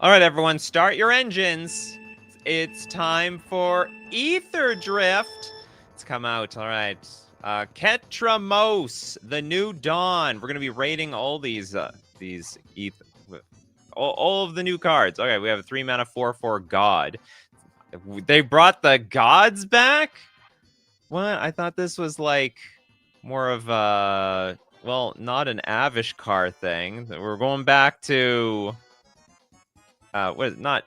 All right, everyone, start your engines. It's time for Aetherdrift. It's come out. All right. Ketramos, the new dawn. We're gonna be rating all these all of the new cards. Okay, we have a 3-mana 4/4 god. They brought the gods back. What? I thought this was like more of a not an Avishkar thing. We're going back to whatever.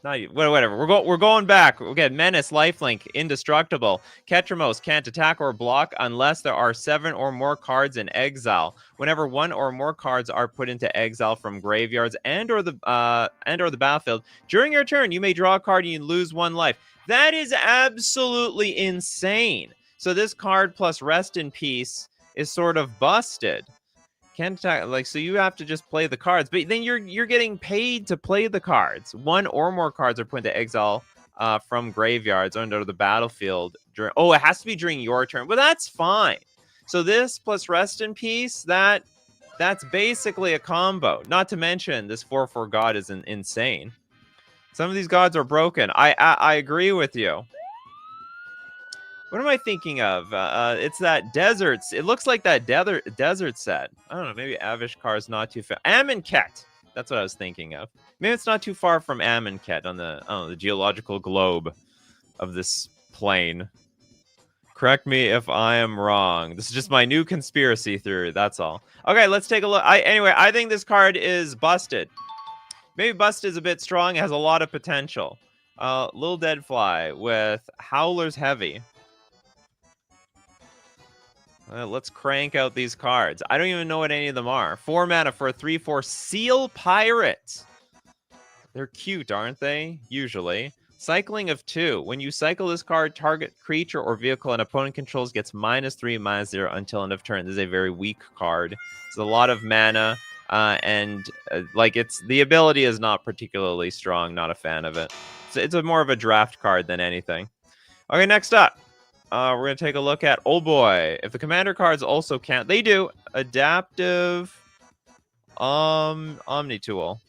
We're going back. Okay, Menace, Lifelink, Indestructible. Ketramos can't attack or block unless there are 7 or more cards in exile. Whenever 1 or more cards are put into exile from graveyards and or the battlefield, during your turn, you may draw a card and you lose 1 life. That is absolutely insane. So this card plus Rest in Peace is sort of busted. Can't attack, like, so you have to just play the cards, but then you're getting paid to play the cards. 1 or more cards are put into exile from graveyards under the battlefield during. Oh, it has to be during your turn, but that's fine. So this plus Rest in Peace, that's basically a combo. Not to mention this 4/4 god is insane. Some of these gods are broken. I agree with you. What am I thinking of? It's that deserts. It looks like that desert set. I don't know. Maybe Avishkar is not too far. Amonkhet. That's what I was thinking of. Maybe it's not too far from Amonkhet on the geological globe of this plane. Correct me if I am wrong. This is just my new conspiracy theory. That's all. Okay, let's take a look. Anyway, I think this card is busted. Maybe busted is a bit strong. It has a lot of potential. Little Deadfly with Howler's Heavy. Let's crank out these cards. I don't even know what any of them are. 4 mana for a 3/4 Seal Pirate. They're cute, aren't they? Usually. Cycling of 2. When you cycle this card, target creature or vehicle an opponent controls gets -3, -0 until end of turn. This is a very weak card. It's a lot of mana, and it's the ability is not particularly strong. Not a fan of it. It's a more of a draft card than anything. Okay, next up. We're going to take a look at, oh boy, if the commander cards also count, they do. Adaptive Omni Tool.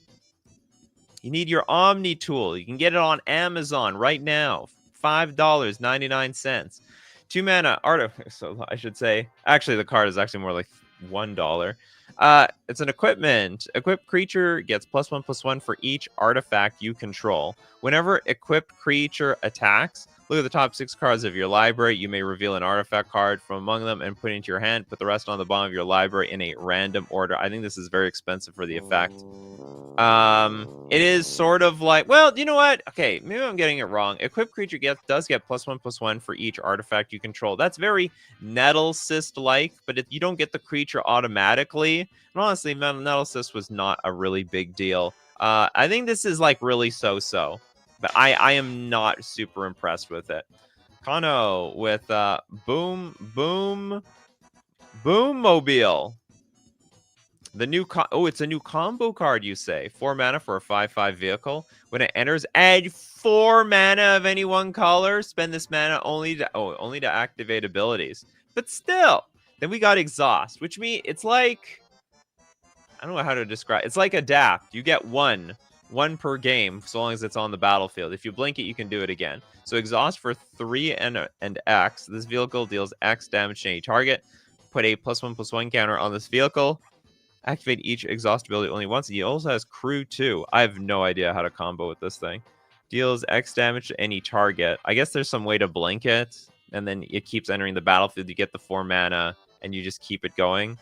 You need your Omni Tool. You can get it on Amazon right now. $5.99. 2 mana so I should say, actually the card is actually more like $1. It's an equipment. Equipped creature gets +1/+1 for each artifact you control. Whenever equipped creature attacks, look at the top 6 cards of your library. You may reveal an artifact card from among them and put it into your hand. Put the rest on the bottom of your library in a random order. I think this is very expensive for the effect. It is sort of like, well, you know what? Okay, maybe I'm getting it wrong. Equipped creature does get +1/+1 for each artifact you control. That's very Nettlecyst-like, but if you don't get the creature automatically, and honestly, Nettlecyst was not a really big deal. I think this is like really so-so, but I am not super impressed with it. Kano with Boom Mobile. The new it's a new combo card, you say. 4 mana for a 5/5 vehicle. When it enters, add 4 mana of any one color. Spend this mana only to activate abilities. But still, then we got Exhaust, which means it's like, I don't know how to describe. It's like Adapt. You get one per game, so long as it's on the battlefield. If you blink it, you can do it again. So Exhaust for 3 and X. This vehicle deals X damage to any target. Put a +1/+1 counter on this vehicle. Activate each exhaust ability only once. He also has Crew 2. I have no idea how to combo with this thing. Deals X damage to any target. I guess there's some way to blink it, and then it keeps entering the battlefield. You get the 4 mana, and you just keep it going.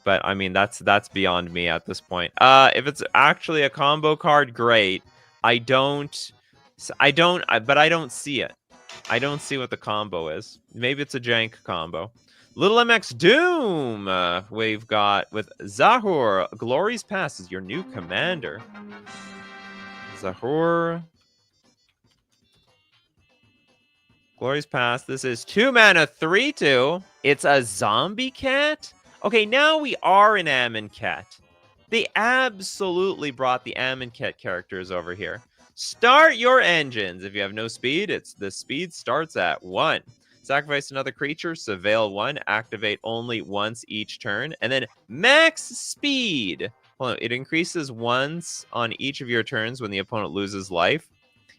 But, I mean, that's beyond me at this point. If it's actually a combo card, great. But I don't see it. I don't see what the combo is. Maybe it's a jank combo. Little MX Doom, we've got with Zahur. Glory's Pass is your new commander. Zahur. Glory's Pass. This is 2 mana, 3/2. It's a zombie cat? Okay, now we are in Amonkhet. They absolutely brought the Amonkhet characters over here. Start your engines. If you have no speed, the speed starts at 1. Sacrifice another creature, surveil 1, activate only once each turn, and then max speed. Hold on, it increases once on each of your turns when the opponent loses life.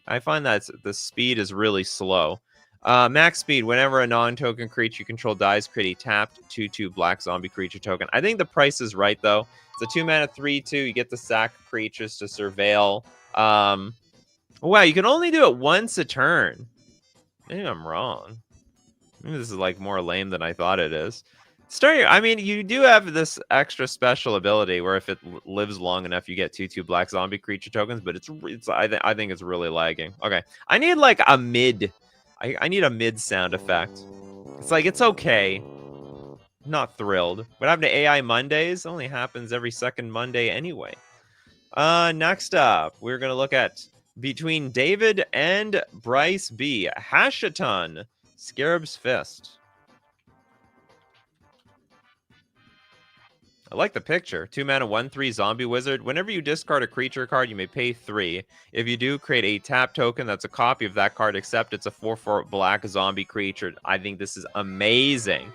I find that the speed is really slow. Max speed, whenever a non-token creature you control dies, create a tapped 2/2 black zombie creature token. I think the price is right, though. It's a 2-mana 3/2. You get to sack creatures to surveil. Wow, you can only do it once a turn. Maybe I'm wrong. Maybe this is like more lame than I thought it is. I mean, you do have this extra special ability where if it lives long enough, you get 2/2 black zombie creature tokens. But I think it's really lagging. Okay, I need like a mid. I need a mid sound effect. It's like it's okay. Not thrilled. What happened to AI Mondays? Only happens every second Monday anyway. Next up, we're gonna look at between David and Bryce B. Hashaton, Scarab's Fist. I like the picture. 2-mana 1/3 zombie wizard. Whenever you discard a creature card, you may pay 3. If you do, create a tap token that's a copy of that card, except it's a 4/4 black zombie creature. I think this is amazing.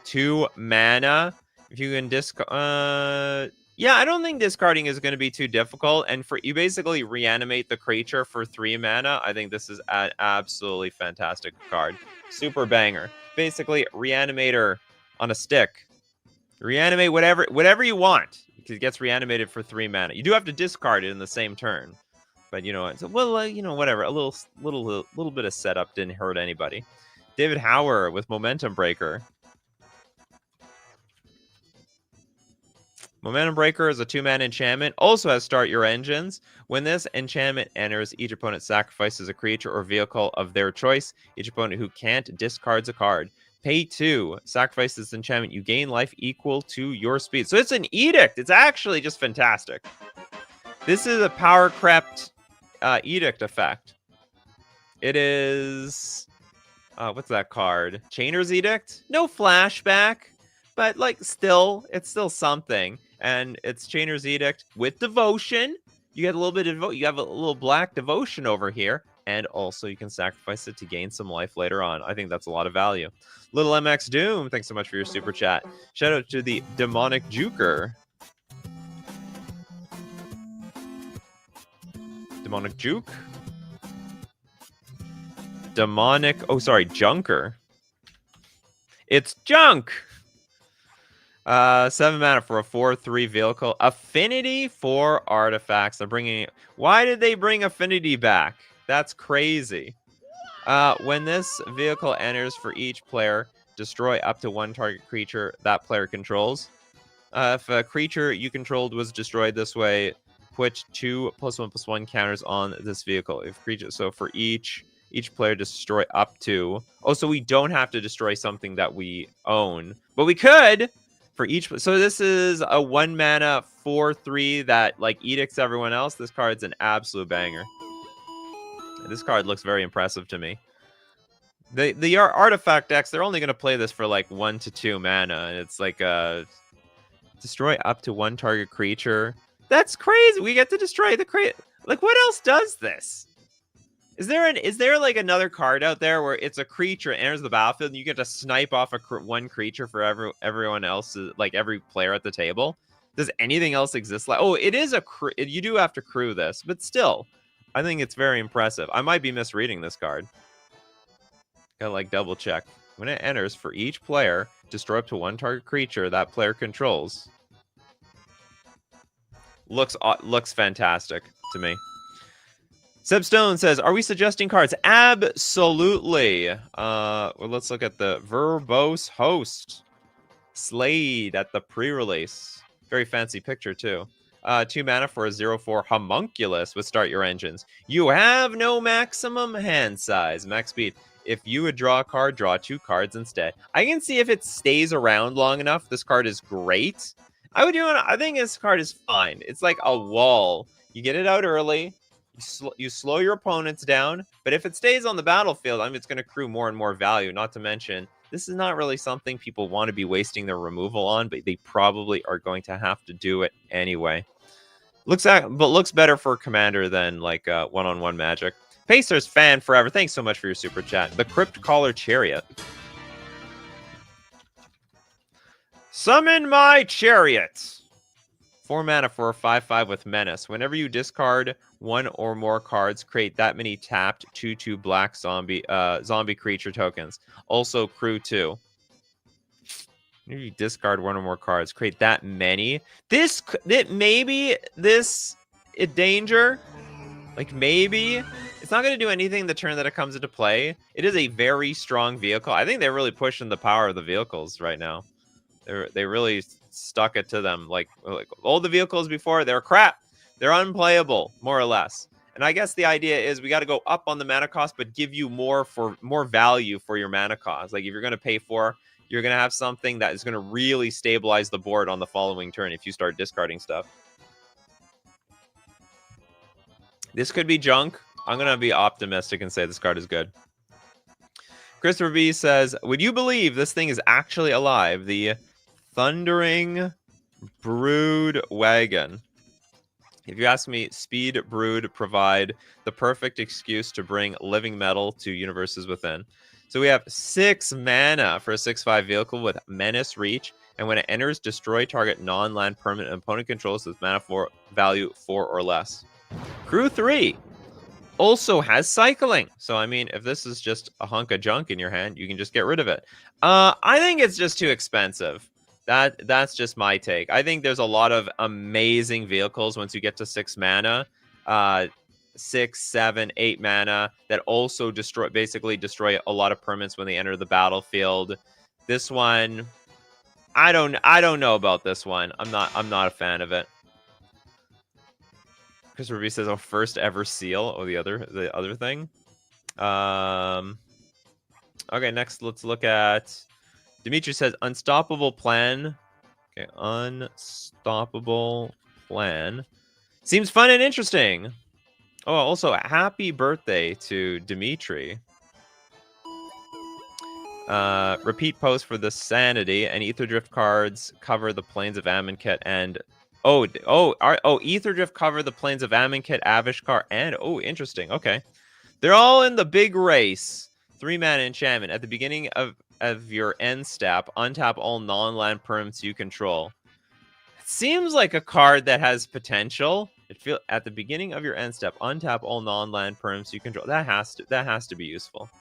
2 mana. If you can discard... yeah, I don't think discarding is going to be too difficult. And you basically reanimate the creature for 3 mana. I think this is an absolutely fantastic card. Super banger. Basically, reanimator on a stick. Reanimate whatever you want. It gets reanimated for 3 mana. You do have to discard it in the same turn. But you know, whatever. A little bit of setup didn't hurt anybody. David Hauer with Momentum Breaker. Momentum Breaker is a 2-mana enchantment. Also has Start Your Engines. When this enchantment enters, each opponent sacrifices a creature or vehicle of their choice. Each opponent who can't discards a card. Pay 2. Sacrifice this enchantment. You gain life equal to your speed. So it's an edict. It's actually just fantastic. This is a power crept edict effect. It is... what's that card? Chainer's Edict? No flashback. But, like, it's still something. And it's Chainer's Edict with Devotion. You get a little bit of... you have a little black Devotion over here. And also, you can sacrifice it to gain some life later on. I think that's a lot of value. Little MX Doom, thanks so much for your super chat. Shout out to the Demonic Juker. Demonic Juke? Demonic... oh, sorry, Junker. It's Junk! 7 mana for a 4/3 vehicle. Affinity for artifacts. They're bringing... why did they bring Affinity back? That's crazy. When this vehicle enters, for each player, destroy up to 1 target creature that player controls. If a creature you controlled was destroyed this way, put 2 +1/+1 counters on this vehicle. So for each player destroy up to... oh, so we don't have to destroy something that we own, but we could for each... so this is a 1 mana 4/3 that like edicts everyone else. This card's an absolute banger. This card looks very impressive to me. The artifact decks, they're only going to play this for like 1 to 2 mana. And it's like destroy up to 1 target creature. That's crazy. We get to destroy the creature. Like, what else does this? Is there like another card out there where it's a creature enters the battlefield and you get to snipe off one creature for everyone else, like every player at the table? Does anything else exist? Like, oh, it is you do have to crew this, but still, I think it's very impressive. I might be misreading this card. Gotta like double check. When it enters, for each player, destroy up to 1 target creature that player controls. Looks fantastic to me. Seb Stone says, are we suggesting cards? Absolutely. Well, let's look at the Verbose Host. Slade at the pre-release. Very fancy picture, too. 2 mana for a 0/4 Homunculus with Start Your Engines. You have no maximum hand size. Max speed. If you would draw a card, draw 2 cards instead. I can see if it stays around long enough, this card is great. I think this card is fine. It's like a wall. You get it out early. You slow your opponents down. But if it stays on the battlefield, I mean, it's going to accrue more and more value. Not to mention, this is not really something people want to be wasting their removal on, but they probably are going to have to do it anyway. Looks better for Commander than like one-on-one Magic. Pacers fan forever. Thanks so much for your super chat. The Crypt Caller Chariot. Summon my chariot. 4 mana for a 5/5 with Menace. Whenever you discard one or more cards, create that many tapped 2/2 black zombie creature tokens. Also, crew 2. Maybe you discard one or more cards, create that many. Maybe this danger, like maybe it's not going to do anything the turn that it comes into play. It is a very strong vehicle. I think they're really pushing the power of the vehicles right now. They really stuck it to them. Like all the vehicles before, they're crap. They're unplayable, more or less. And I guess the idea is we got to go up on the mana cost, but give you more value for your mana cost. Like if you're going to pay 4, you're going to have something that is going to really stabilize the board on the following turn if you start discarding stuff. This could be junk. I'm going to be optimistic and say this card is good. Christopher B says, would you believe this thing is actually alive? The Thundering Brood Wagon. If you ask me, Speed Brood provide the perfect excuse to bring living metal to universes within. So we have 6 mana for a 6/5 vehicle with Menace Reach, and when it enters, destroy target non-land permanent opponent controls with mana value 4 or less. Crew 3 also has cycling. So, I mean, if this is just a hunk of junk in your hand, you can just get rid of it. I think it's just too expensive. That's just my take. I think there's a lot of amazing vehicles once you get to 6 mana. 6, 7, 8 mana that also basically destroy a lot of permanents when they enter the battlefield. This one, I don't know about this one. I'm not a fan of it. Chris Ruby says, "Oh, first ever seal." Oh, the other thing. Okay, next let's look at. Dimitri says, "Unstoppable Plan." Okay, Unstoppable Plan seems fun and interesting. Oh, also, happy birthday to Dimitri. Repeat post for the Sanity and Aetherdrift cards cover the plains of Amonkhet and Aetherdrift cover the plains of Amonkhet, Avishkar, and interesting. Okay, they're all in the big race. 3 mana enchantment at the beginning of your end step. Untap all non-land perms you control. It seems like a card that has potential. At the beginning of your end step, untap all non-land perms you control. That has to be useful.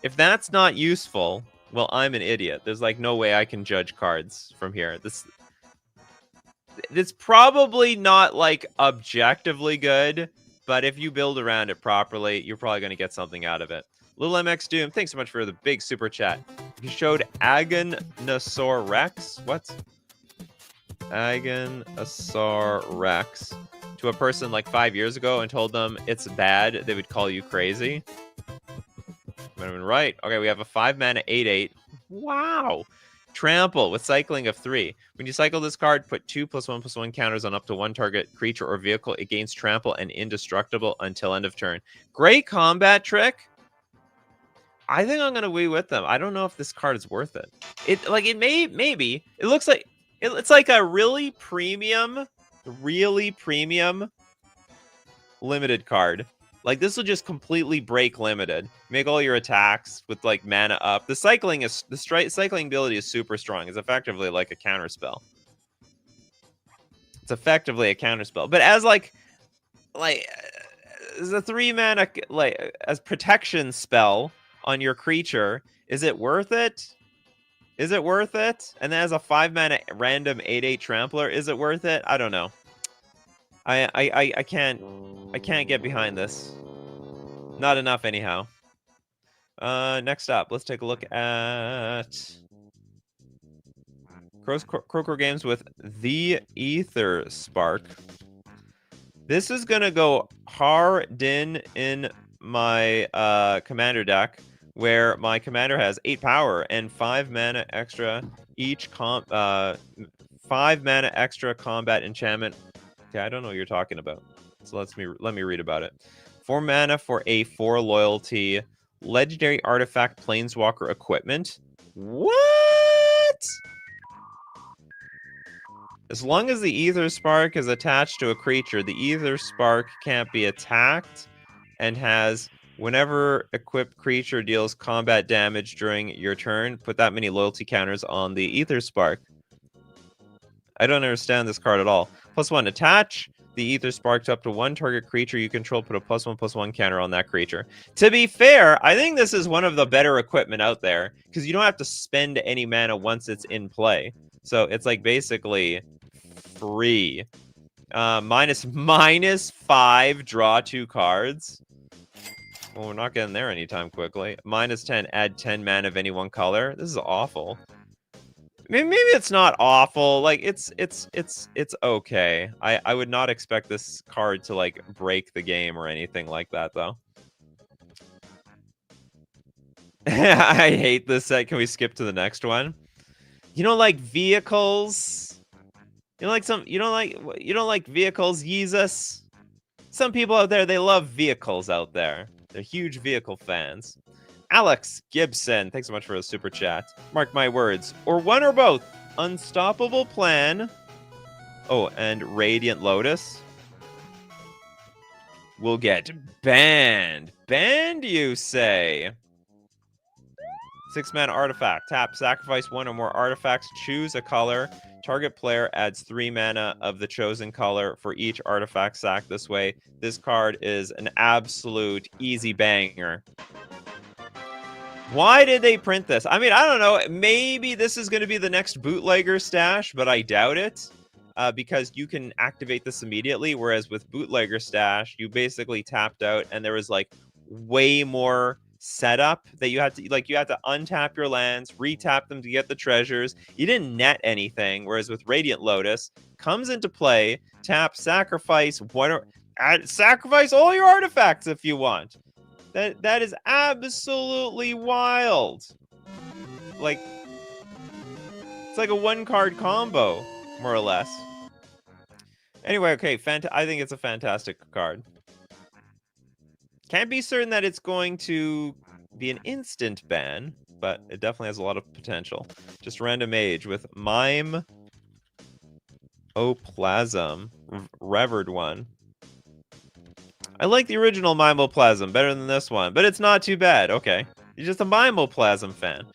If that's not useful, well, I'm an idiot. There's like no way I can judge cards from here. It's probably not like objectively good, but if you build around it properly, you're probably going to get something out of it. Little MX Doom, thanks so much for the big super chat. You showed Aganosaur Rex. What? Aganosaur Rex to a person like 5 years ago and told them it's bad, they would call you crazy. I'm right. Okay, we have a 5 mana 8/8. Wow. Trample with cycling of 3. When you cycle this card, put 2+1/+1 counters on up to 1 target creature or vehicle. It gains trample and indestructible until end of turn. Great combat trick. I think I'm gonna wee with them. I don't know if this card is worth it. Maybe. It looks like it's like a really premium limited card. Like this will just completely break limited. Make all your attacks with like mana up. The cycling ability is super strong. It's effectively like a counter spell. It's effectively a counter spell. But as as a 3 mana as protection spell on your creature, is it worth it? Is it worth it? And then as a 5 mana random 8/8 trampler, is it worth it? I don't know. I can't get behind this. Not enough anyhow. Next up, let's take a look at Croker Games with the Aether Spark. This is gonna go hard in my commander deck, where my commander has 8 power and 5 mana extra each 5 mana extra combat enchantment. Okay, I don't know what you're talking about. So let me read about it. 4 mana for a 4 loyalty legendary artifact planeswalker equipment. What? As long as the Aether Spark is attached to a creature, the Aether Spark can't be attacked and has whenever equipped creature deals combat damage during your turn, put that many loyalty counters on the Aether Spark. I don't understand this card at all. +1, attach the Ether Spark to up to one target creature you control. Put a +1/+1 counter on that creature. To be fair, I think this is one of the better equipment out there because you don't have to spend any mana once it's in play. So it's like basically free. -5, draw 2 cards. Well, we're not getting there anytime quickly. -10, add 10 mana of any one color. This is awful. Maybe it's not awful. Like it's okay. I would not expect this card to like break the game or anything like that though. I hate this set. Can we skip to the next one? You don't like vehicles? You don't like vehicles, Jesus? Some people out there, they love vehicles out there. They're huge vehicle fans. Alex Gibson, thanks so much for a super chat. Mark my words, or one or both. Unstoppable Plan. Oh, and Radiant Lotus will get banned. Banned, you say? 6-mana artifact. Tap, sacrifice one or more artifacts, choose a color. Target player adds 3 mana of the chosen color for each artifact sacked this way. This card is an absolute easy banger. Why did they print this? I mean, I don't know. Maybe this is going to be the next bootlegger stash, but I doubt it. Because you can activate this immediately, whereas with bootlegger stash, you basically tapped out and there was like way more setup that you had to untap your lands, retap them to get the treasures. You didn't net anything, whereas with Radiant Lotus, comes into play, tap, sacrifice, sacrifice all your artifacts if you want. That is absolutely wild. Like, it's like a 1-card combo, more or less. Anyway, okay, I think it's a fantastic card. Can't be certain that it's going to be an instant ban, but it definitely has a lot of potential. Just random age with Mime Oplasm, Revered one. I like the original Mimoplasm better than this one, but it's not too bad. Okay. You're just a Mimoplasm fan.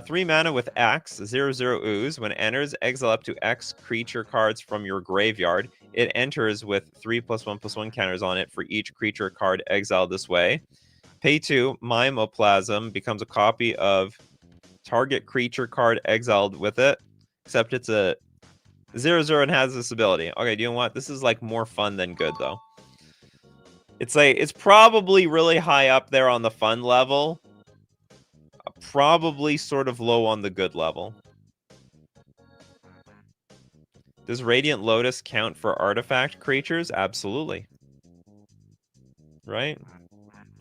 3 mana with X, 0/0 ooze. When it enters, exile up to X creature cards from your graveyard. It enters with 3+1/+1 counters on it for each creature card exiled this way. Pay 2, Mimoplasm becomes a copy of target creature card exiled with it, except it's a 0/0 and has this ability. Okay, do you know what? This is like more fun than good, though. It's probably really high up there on the fun level. Probably sort of low on the good level. Does Radiant Lotus count for artifact creatures? Absolutely. Right?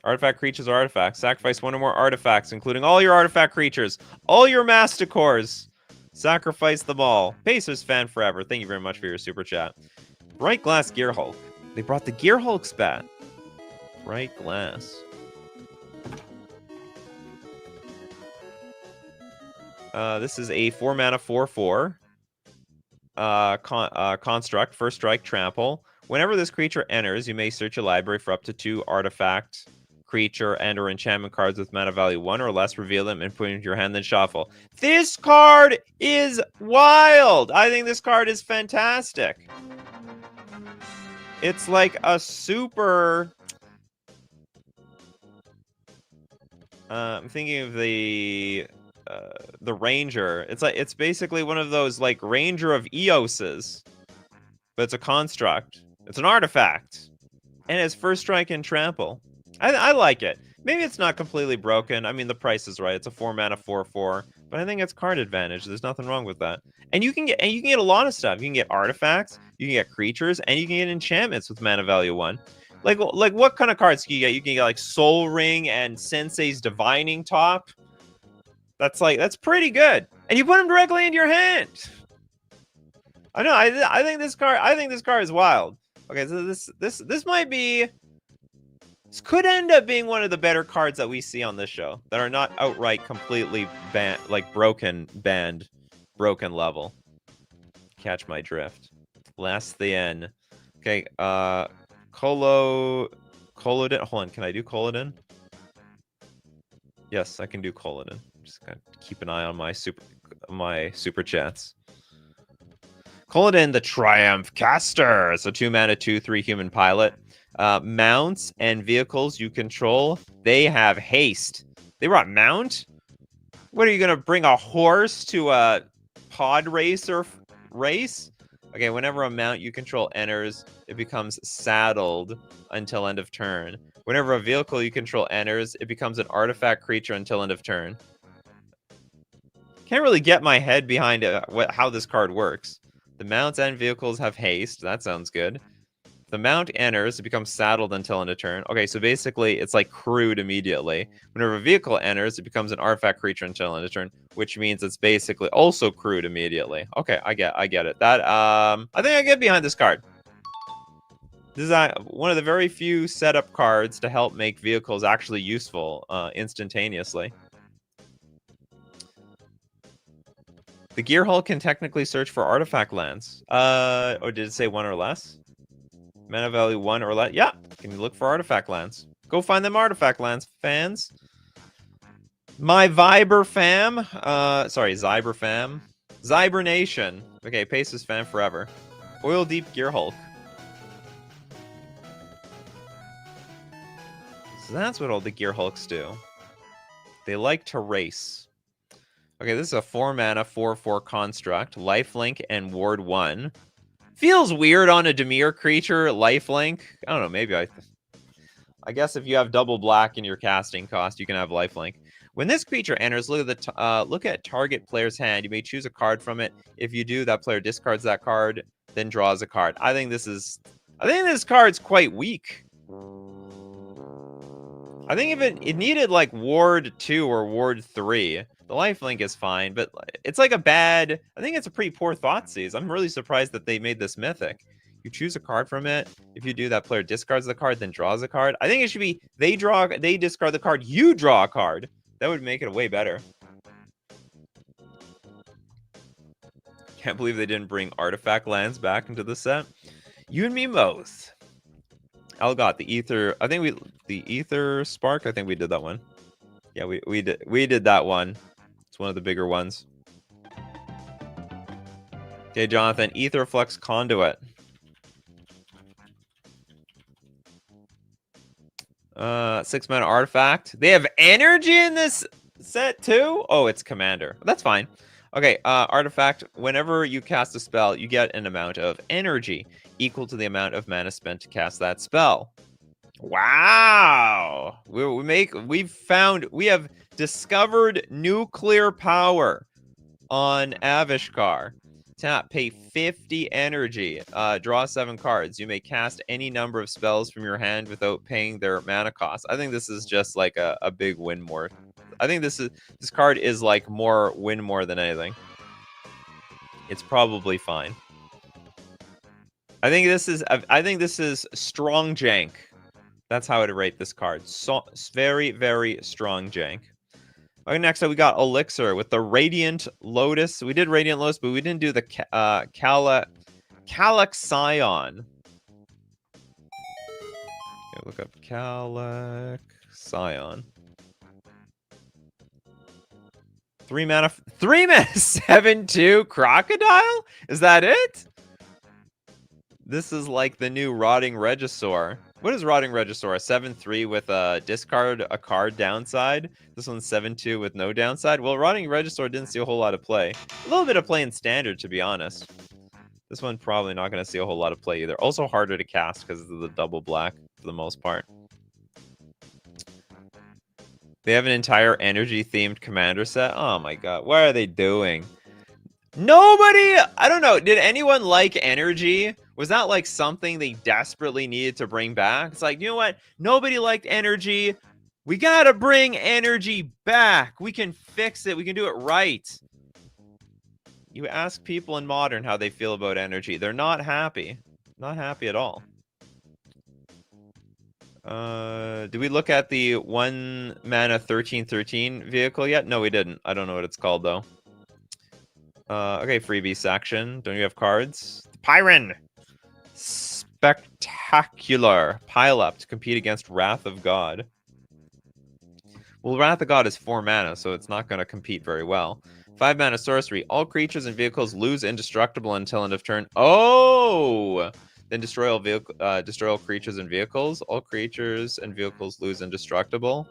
Artifact creatures are artifacts. Sacrifice one or more artifacts, including all your artifact creatures. All your Masticores. Sacrifice them all. Pacers fan forever. Thank you very much for your super chat. Bright Glass Gear Hulk. They brought the Gear Hulks back. Bright Glass. This is a 4-mana 4/4 construct. First strike, trample. Whenever this creature enters, you may search your library for up to 2 artifact, creature, and or enchantment cards with mana value 1 or less. Reveal them and put into your hand, then shuffle. This card is wild. I think this card is fantastic. It's like a super... I'm thinking of the Ranger. It's basically one of those like Ranger of Eoses, but it's a construct. It's an artifact, and it's first strike and trample. I like it. Maybe it's not completely broken. I mean, the price is right. It's a 4-mana 4/4, but I think it's card advantage. There's nothing wrong with that. And you can get a lot of stuff. You can get artifacts, you can get creatures, and you can get enchantments with mana value 1. Like what kind of cards can you get? You can get like Soul Ring and Sensei's Divining Top. That's pretty good. And you put them directly into your hand. I know. I think this card is wild. Okay, so this might be... This could end up being one of the better cards that we see on this show that are not outright completely banned, like broken level. Catch my drift. Last the N. Okay, Colodin. Hold on, can I do Colodin? Yes, I can do Colodin. Just gotta keep an eye on my super chats. Culloden, the Triumph Caster. So 2 mana, 2/3 human pilot. Mounts and vehicles you control, they have haste. They brought mount? What are you going to bring a horse to a pod racer race? Okay, whenever a mount you control enters, it becomes saddled until end of turn. Whenever a vehicle you control enters, it becomes an artifact creature until end of turn. Can't really get my head behind how this card works. The mounts and vehicles have haste. That sounds good. The mount enters, it becomes saddled until end of turn. Okay, so basically it's like crewed immediately. Whenever a vehicle enters, it becomes an artifact creature until end of turn, which means it's basically also crewed immediately. Okay, I get it. That I think I get behind this card. This is one of the very few setup cards to help make vehicles actually useful instantaneously. The Gear Hulk can technically search for artifact lands. Or did it say 1 or less? Mana value 1 or less. Yeah, can you look for artifact lands? Go find them artifact lands, fans. My Viber fam. Sorry, Zyber fam. Zyber Nation. Okay, Paces fan forever. Oil Deep Gear Hulk. So that's what all the Gear Hulks do. They like to race. Okay, this is a 4 mana, 4/4 construct. Lifelink and Ward 1. Feels weird on a Dimir creature, lifelink. I don't know, maybe I guess if you have double black in your casting cost, you can have lifelink. When this creature enters, look at target player's hand. You may choose a card from it. If you do, that player discards that card, then draws a card. I think this card's quite weak. I think if it needed like Ward 2 or Ward 3. The lifelink is fine, but it's like I think it's a pretty poor Thoughtseize. I'm really surprised that they made this mythic. You choose a card from it. If you do, that player discards the card, then draws a card. I think it should be they discard the card, you draw a card. That would make it way better. Can't believe they didn't bring artifact lands back into the set. You and me both. Elgot, the Ether. The Ether Spark. I think we did that one. Yeah, we did that one. It's one of the bigger ones. Okay, Jonathan, Aetherflux Conduit. 6 mana artifact. They have energy in this set too? Oh, it's commander. That's fine. Okay, artifact. Whenever you cast a spell, you get an amount of energy equal to the amount of mana spent to cast that spell. Wow. We have discovered nuclear power on Avishkar. Tap, pay 50 energy, draw 7 cards. You may cast any number of spells from your hand without paying their mana cost. I think this is just like a big win more. I think this card is like more win more than anything. It's probably fine. I think this is strong jank. That's how I'd rate this card. So very, very strong jank. Okay, next up we got Elixir with the Radiant Lotus. We did Radiant Lotus, but we didn't do the Calaxion. Okay, look up Calaxion. 3 mana, 7/2 Crocodile? Is that it? This is like the new Rotting Regisaur. What is Rotting Regisaur? A 7/3 with a discard a card downside. This one's 7/2 with no downside. Well, Rotting Regisaur didn't see a whole lot of play. A little bit of play in standard, to be honest. This one probably not going to see a whole lot of play either. Also harder to cast because of the double black for the most part. They have an entire energy-themed commander set. Oh my god, what are they doing? Nobody! I don't know. Did anyone like energy? Was that like something they desperately needed to bring back? It's like, you know what? Nobody liked energy. We gotta bring energy back. We can fix it. We can do it right. You ask people in Modern how they feel about energy. They're not happy. Not happy at all. Did we look at the 1 mana 13/13 vehicle yet? No, we didn't. I don't know what it's called though. Okay, freebie section. Don't you have cards? Pyron! Spectacular. Pile up to compete against Wrath of God. Well, Wrath of God is 4 mana, so it's not going to compete very well. 5-mana sorcery. All creatures and vehicles lose indestructible until end of turn. Oh! Then destroy all creatures and vehicles. All creatures and vehicles lose indestructible.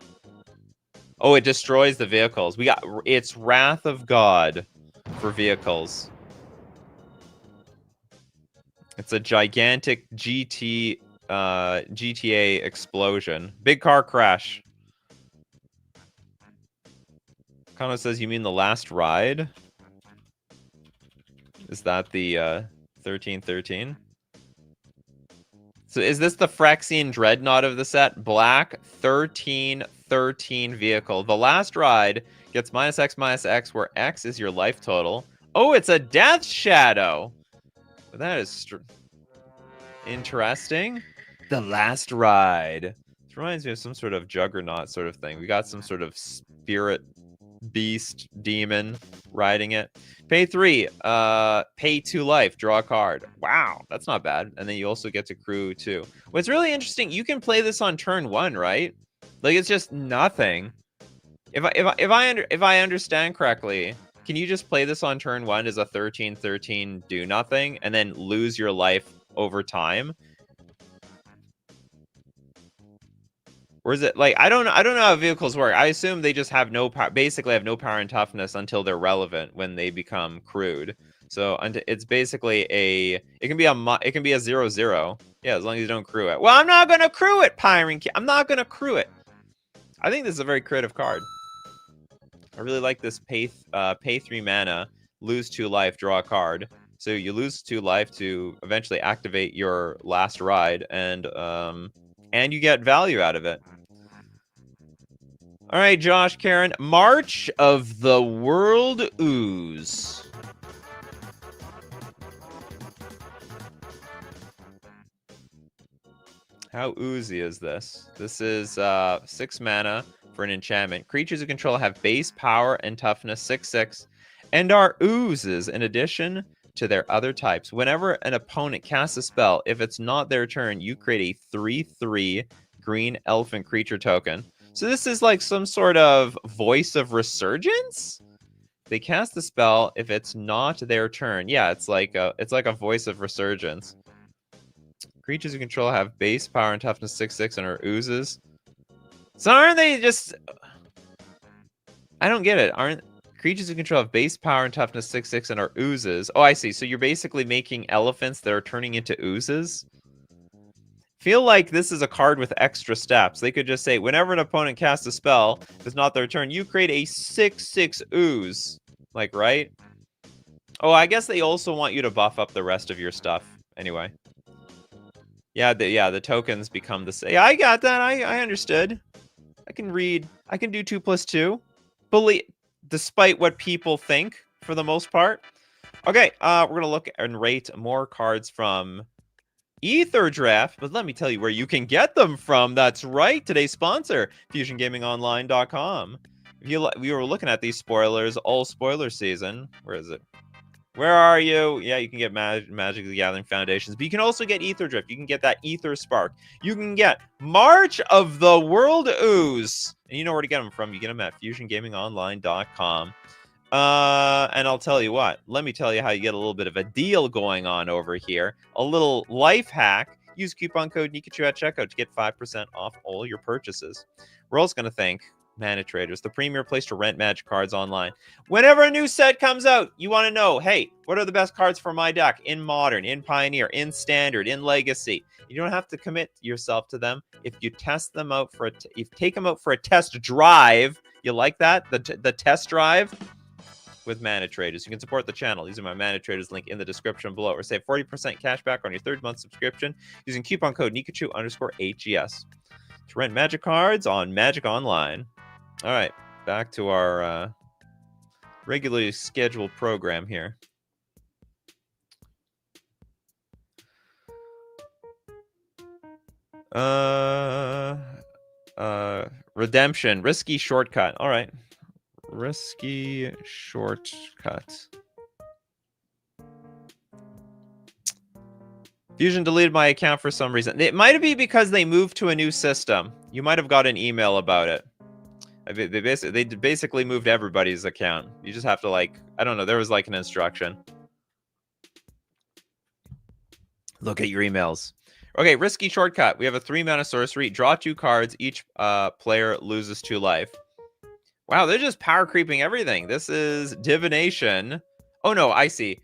Oh, it destroys the vehicles. It's Wrath of God for vehicles. It's a gigantic GTA explosion. Big car crash. Kano says, you mean the last ride? Is that the 1313? So is this the Phyrexian Dreadnought of the set? Black 1313 vehicle. The last ride gets -X/-X, where X is your life total. Oh, it's a Death Shadow. That is interesting. The last ride. This reminds me of some sort of Juggernaut sort of thing. We got some sort of spirit beast demon riding it. Pay 3, pay 2 life, draw a card. Wow, that's not bad. And then you also get to crew 2. What's really interesting, you can play this on turn 1, right? Like, it's just nothing. If I understand correctly, can you just play this on turn 1 as a 13/13 do nothing and then lose your life over time? Or is it like, I don't know how vehicles work. I assume they just have no power, basically have no power and toughness until they're relevant when they become crewed. So it's basically it can be a 0/0. Yeah, as long as you don't crew it. Well, I'm not gonna crew it, Pyron. I'm not gonna crew it. I think this is a very creative card. I really like this pay 3 mana, lose 2 life, draw a card. So you lose 2 life to eventually activate your last ride, and you get value out of it. All right, Josh, Karen. March of the World Ooze. How oozy is this? This is 6 mana for an enchantment. Creatures you control have base power and toughness 6/6 and are oozes in addition to their other types. Whenever an opponent casts a spell, if it's not their turn, you create a 3/3 green elephant creature token. So this is like some sort of Voice of Resurgence? They cast the spell if it's not their turn. Yeah, it's like a Voice of Resurgence. Creatures you control have base power and toughness 6/6 and are oozes. So aren't they just... I don't get it. Aren't creatures you control have base power and toughness 6/6 and are oozes? Oh, I see. So you're basically making elephants that are turning into oozes? Feel like this is a card with extra steps. They could just say, whenever an opponent casts a spell, if it's not their turn, you create a 6/6 ooze. Like, right? Oh, I guess they also want you to buff up the rest of your stuff. Anyway. Yeah, the tokens become the same. Yeah, I got that. I understood. I can read. I can do 2+2. Despite what people think, for the most part. Okay, we're going to look and rate more cards from Aetherdrift, but let me tell you where you can get them from. That's right, today's sponsor, FusionGamingOnline.com. We were looking at these spoilers, all spoiler season. Where is it? Where are you? Yeah, you can get Magic the Gathering Foundations, but you can also get Aetherdrift. You can get that Aether Spark. You can get March of the World Ooze. And you know where to get them from. You get them at FusionGamingOnline.com. And I'll tell you what, let me tell you how you get a little bit of a deal going on over here. A little life hack. Use coupon code Nikachu at checkout to get 5% off all your purchases. We're also going to thank Mana Traders, the premier place to rent Magic cards online. Whenever a new set comes out, you want to know, hey, what are the best cards for my deck in Modern, in Pioneer, in Standard, in Legacy? You don't have to commit yourself to them. If you test them out if you take them out for a test drive, you like that? The test drive? With Mana Traders. You can support the channel using my Mana Traders link in the description below, or save 40% cash back on your 3rd month subscription using coupon code Nikachu_HGS to rent Magic cards on Magic Online. All right, back to our regularly scheduled program here. Redemption, risky shortcut. All right. Risky shortcut. Fusion deleted my account for some reason. It might be because they moved to a new system. You might have got an email about it. They basically moved everybody's account. You just have to, like, I don't know. There was like an instruction. Look at your emails. Okay, risky shortcut. We have a 3-mana sorcery. Draw 2 cards. Each player loses 2 life. Wow, they're just power creeping everything. This is divination. Oh no, I see.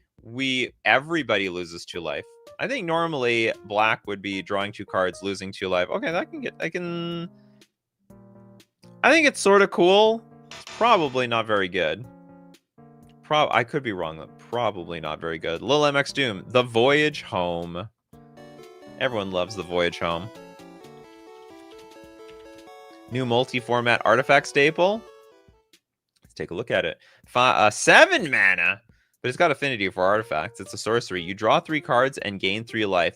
Everybody loses 2 life. I think normally black would be drawing 2 cards, losing 2 life. Okay, I think it's sort of cool. It's probably not very good. I could be wrong, though. Probably not very good. Lil MX Doom, The Voyage Home. Everyone loves The Voyage Home. New multi-format artifact staple. Let's take a look at it. 7 mana, but it's got affinity for artifacts. It's a sorcery. You draw 3 cards and gain 3 life.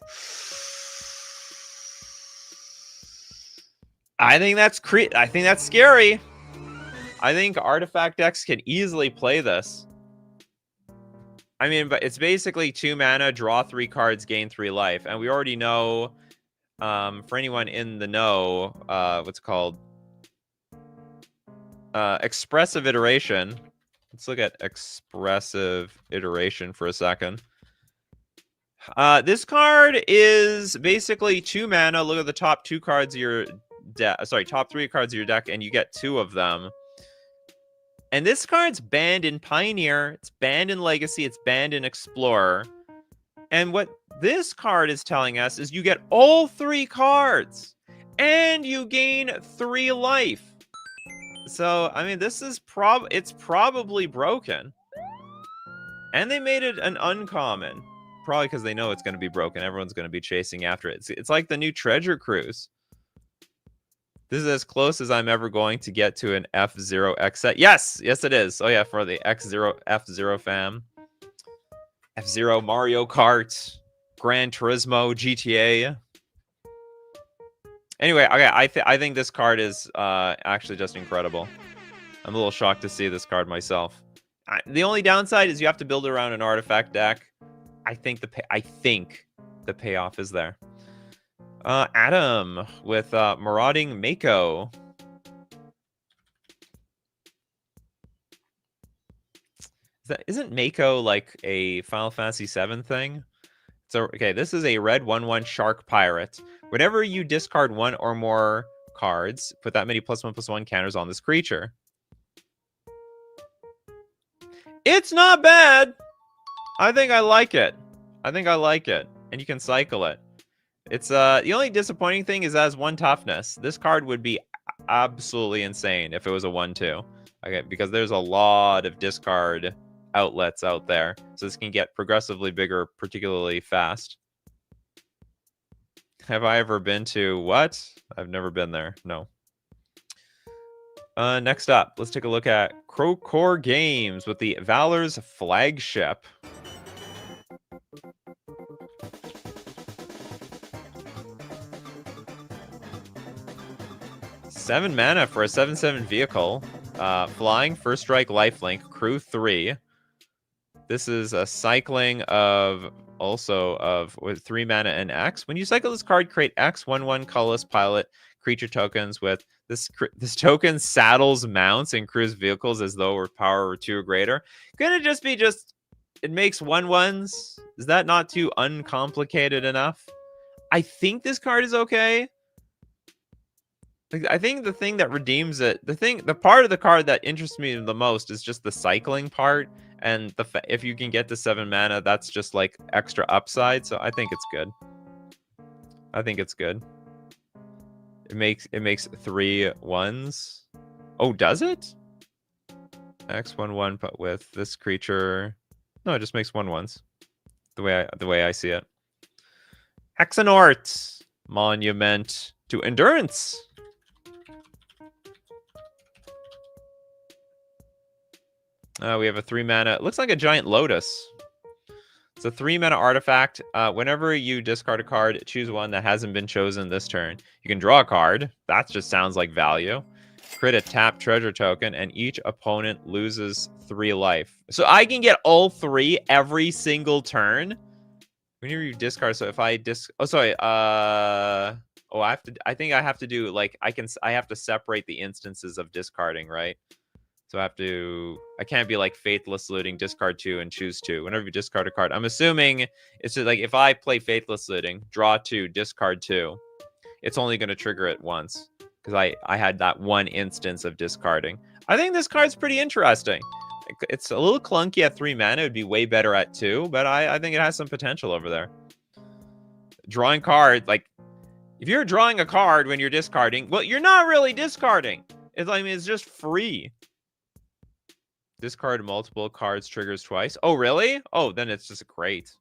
I think that's scary. I think artifact decks can easily play this. I mean, but it's basically 2 mana, draw 3 cards, gain 3 life. And we already know, for anyone in the know, what's it called? Expressive iteration. Let's look at expressive iteration for a second. This card is basically 2 mana. Look at the top 2 cards of your deck. Sorry, top 3 cards of your deck, and you get 2 of them. And this card's banned in Pioneer, it's banned in Legacy, it's banned in Explorer. And what this card is telling us is you get all 3 cards, and you gain 3 life. So, I mean, this is it's probably broken. And they made it an uncommon. Probably because they know it's going to be broken. Everyone's going to be chasing after it. It's like the new Treasure Cruise. This is as close as I'm ever going to get to an F-Zero X set. Yes! Yes, it is. Oh, yeah, for the F-Zero fam. F-Zero, Mario Kart, Gran Turismo, GTA. Anyway, okay, I think this card is actually just incredible. I'm a little shocked to see this card myself. The only downside is you have to build around an artifact deck. I think the payoff is there. Adam with Marauding Mako. Isn't Mako like a Final Fantasy VII thing? So, okay, this is a red 1/1 Shark Pirate. Whenever you discard 1 or more cards, put that many +1/+1 counters on this creature. It's not bad. I think I like it. And you can cycle it. It's the only disappointing thing is it has 1 toughness. This card would be absolutely insane if it was a 1/2. Okay, because there's a lot of discard outlets out there. So this can get progressively bigger, particularly fast. Have I ever been to what? I've never been there. No. Next up, let's take a look at Crowcore Games with the Valor's Flagship. Seven mana for a 7/7 vehicle. Flying, first strike, lifelink, crew 3. This is a cycling of with 3 mana and X. When you cycle this card, create X 1/1 colorless pilot creature tokens with this token saddles mounts and crews vehicles as though we're power 2 or greater. Could it just be it makes 1/1s? Is that not too uncomplicated enough? I think this card is okay. I think the thing that redeems it, the part of the card that interests me the most is just the cycling part, and if you can get to 7 mana, that's just like extra upside. So I think it's good. It makes 3 1s. Oh, does it? X 1/1, but with this creature, no, it just makes 1/1s. The way I see it. Hexenort, Monument to Endurance. We have a 3 mana. It looks like a giant lotus. It's a 3 mana artifact. Whenever you discard a card, choose one that hasn't been chosen this turn. You can draw a card. That just sounds like value. Create a tap treasure token, and each opponent loses 3 life. So I can get all 3 every single turn. Whenever you discard, so if I oh sorry, oh I think I have to do like I have to separate the instances of discarding, right? So I can't be like Faithless Looting, discard 2 and choose 2. Whenever you discard a card, I'm assuming it's just like if I play Faithless Looting, draw 2, discard 2, it's only going to trigger it once because I had that one instance of discarding. I think this card's pretty interesting. It's a little clunky at 3 mana. It would be way better at 2, but I think it has some potential over there. Drawing card, like, if you're drawing a card when you're discarding, well, you're not really discarding. It's just free. Discard multiple cards triggers twice. Oh, really? Oh, then it's just great.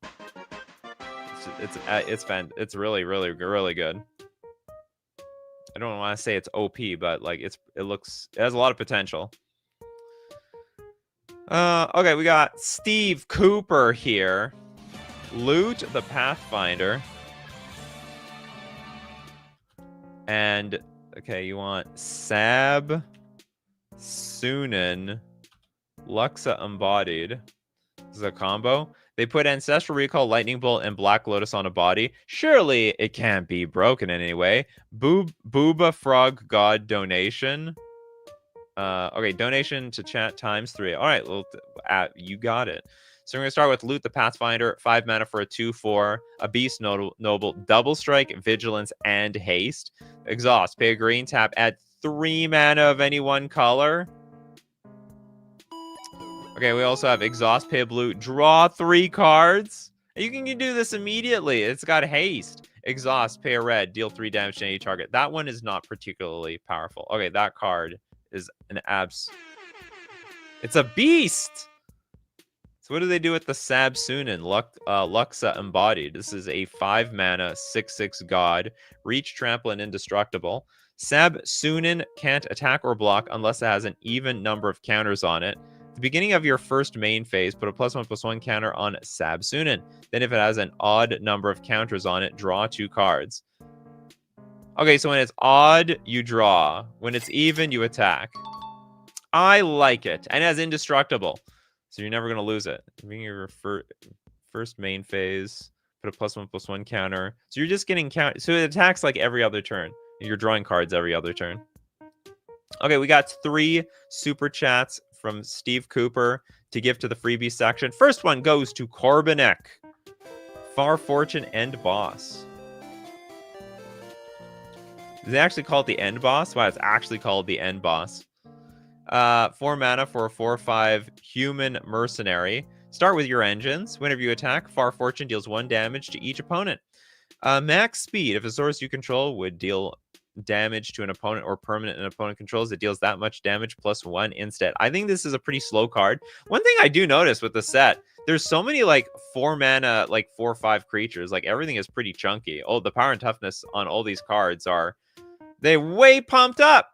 It's really, really, really good. I don't want to say it's OP, but like it has a lot of potential. Okay, we got Steve Cooper here. Loot the Pathfinder. And okay, you want Sab, Sunan, Luxa Embodied. This is a combo. They put Ancestral Recall, Lightning Bolt, and Black Lotus on a body. Surely it can't be broken in any way. Booba Frog God donation. Okay, donation to chat ×3. All right, well, you got it. So we're going to start with Loot the Pathfinder. 5 mana for a 2/4. A Beast Noble. Double Strike, Vigilance, and Haste. Exhaust. Pay a green, tap. Add 3 mana of any one color. Okay, we also have Exhaust, pay a blue, draw 3 cards. You can do this immediately. It's got Haste. Exhaust, pay a red, deal 3 damage to any target. That one is not particularly powerful. Okay, that card is an It's a beast! So what do they do with the Sab Sunan, Luxa Embodied? This is a 5 mana, 6/6 god. Reach, trample, and indestructible. Sab Sunan can't attack or block unless it has an even number of counters on it. At the beginning of your first main phase, put a +1/+1 counter on Sab Sunan. Then if it has an odd number of counters on it, draw 2 cards. Okay, so when it's odd, you draw. When it's even, you attack. I like it. And it has indestructible. So you're never going to lose it. Beginning your first main phase, put a +1/+1 counter. So you're just getting count. So it attacks like every other turn. You're drawing cards every other turn. Okay, we got 3 super chats from Steve Cooper to give to the freebie section. First one goes to Corbinek. Far Fortune End Boss. Is it actually called the End Boss? Wow, it's actually called the End Boss. 4 mana for a 4/5 human mercenary. Start with your engines. Whenever you attack, Far Fortune deals 1 damage to each opponent. Max speed. If a source you control would deal damage to an opponent or permanent an opponent controls, it deals that much damage +1 instead. I think this is a pretty slow card. One thing I do notice with the set, there's so many like 4 mana, like 4/5 creatures. Like everything is pretty chunky. Oh, the power and toughness on all these cards they way pumped up.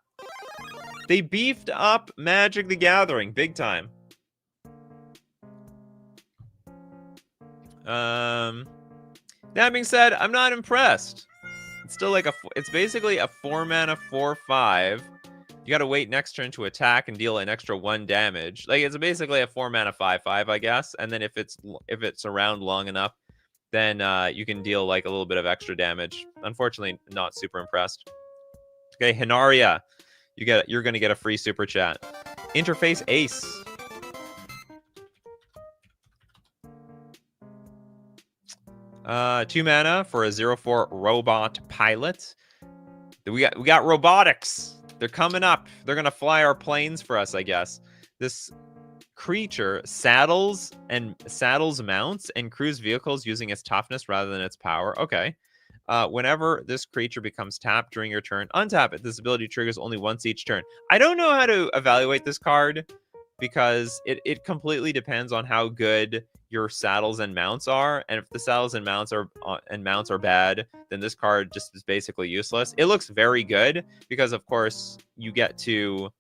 They beefed up Magic the Gathering big time. That being said, I'm not impressed. It's still like it's basically a 4 mana 4/5. You got to wait next turn to attack and deal an extra 1 damage. Like it's basically a 4 mana 5/5, I guess. And then if it's around long enough, then you can deal like a little bit of extra damage. Unfortunately, not super impressed. Okay, Hinaria, you're gonna get a free super chat. Interface Ace. Two mana for a 0/4 robot pilot. We got robotics. They're coming up. They're gonna fly our planes for us, I guess. This creature saddles mounts and crews vehicles using its toughness rather than its power. Okay. Whenever this creature becomes tapped during your turn, untap it. This ability triggers only once each turn. I don't know how to evaluate this card because it completely depends on how good your saddles and mounts are. And if the saddles and mounts are bad, then this card just is basically useless. It looks very good because, of course, you get to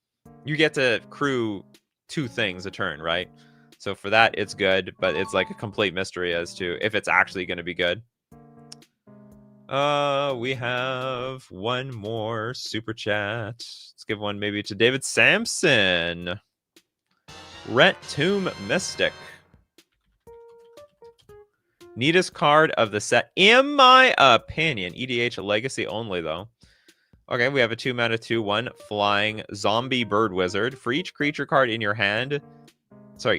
crew 2 things a turn, right? So for that, it's good, but it's like a complete mystery as to if it's actually going to be good. We have one more super chat. Let's give one maybe to David Sampson. Ret Tomb Mystic. Neatest card of the set, in my opinion. EDH legacy only, though. Okay, we have a 2-mana 2/1 flying zombie bird wizard. For each creature card in your hand,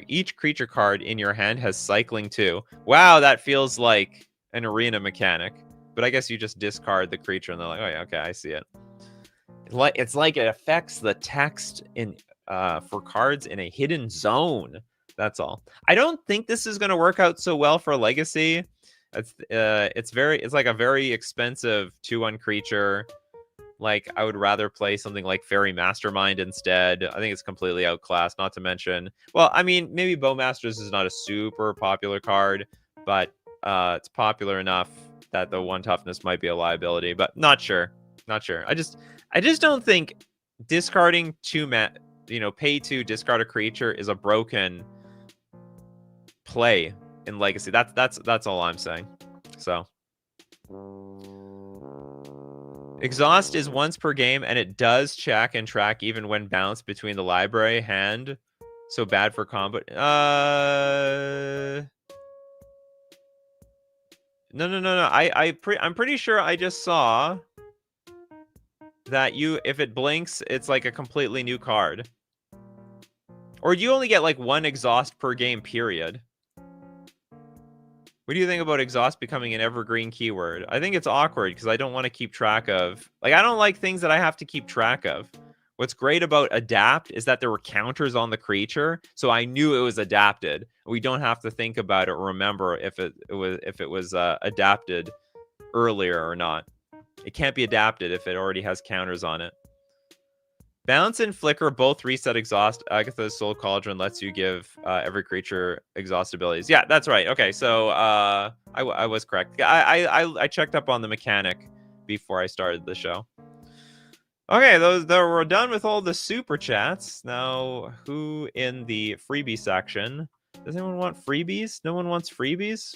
each creature card in your hand has cycling 2. Wow, that feels like an arena mechanic. But I guess you just discard the creature and they're like, oh yeah, okay, I see it. It's like it affects the text in for cards in a hidden zone. That's all. I don't think this is going to work out so well for Legacy. It's like a very expensive 2/1 creature. Like, I would rather play something like Fairy Mastermind instead. I think it's completely outclassed, not to mention... Well, I mean, maybe Bowmasters is not a super popular card, but it's popular enough that the 1 toughness might be a liability, but not sure. Not sure. I just don't think discarding 2 pay 2, discard a creature is a broken play in Legacy. That's all I'm saying. So... Exhaust is once per game, and it does check and track even when bounced between the library hand. So bad for combo. No. I'm pretty sure I just saw that if it blinks, it's like a completely new card. Or you only get like 1 exhaust per game, period. What do you think about exhaust becoming an evergreen keyword? I think it's awkward because I don't want to keep track of... Like, I don't like things that I have to keep track of. What's great about adapt is that there were counters on the creature, so I knew it was adapted. We don't have to think about it or remember if it was adapted earlier or not. It can't be adapted if it already has counters on it. Bounce and Flicker both reset exhaust. Agatha's Soul Cauldron lets you give every creature exhaust abilities. Yeah, that's right. Okay, so I was correct. I checked up on the mechanic before I started the show. Okay, we're done with all the super chats. Now, who in the freebie section? Does anyone want freebies? No one wants freebies?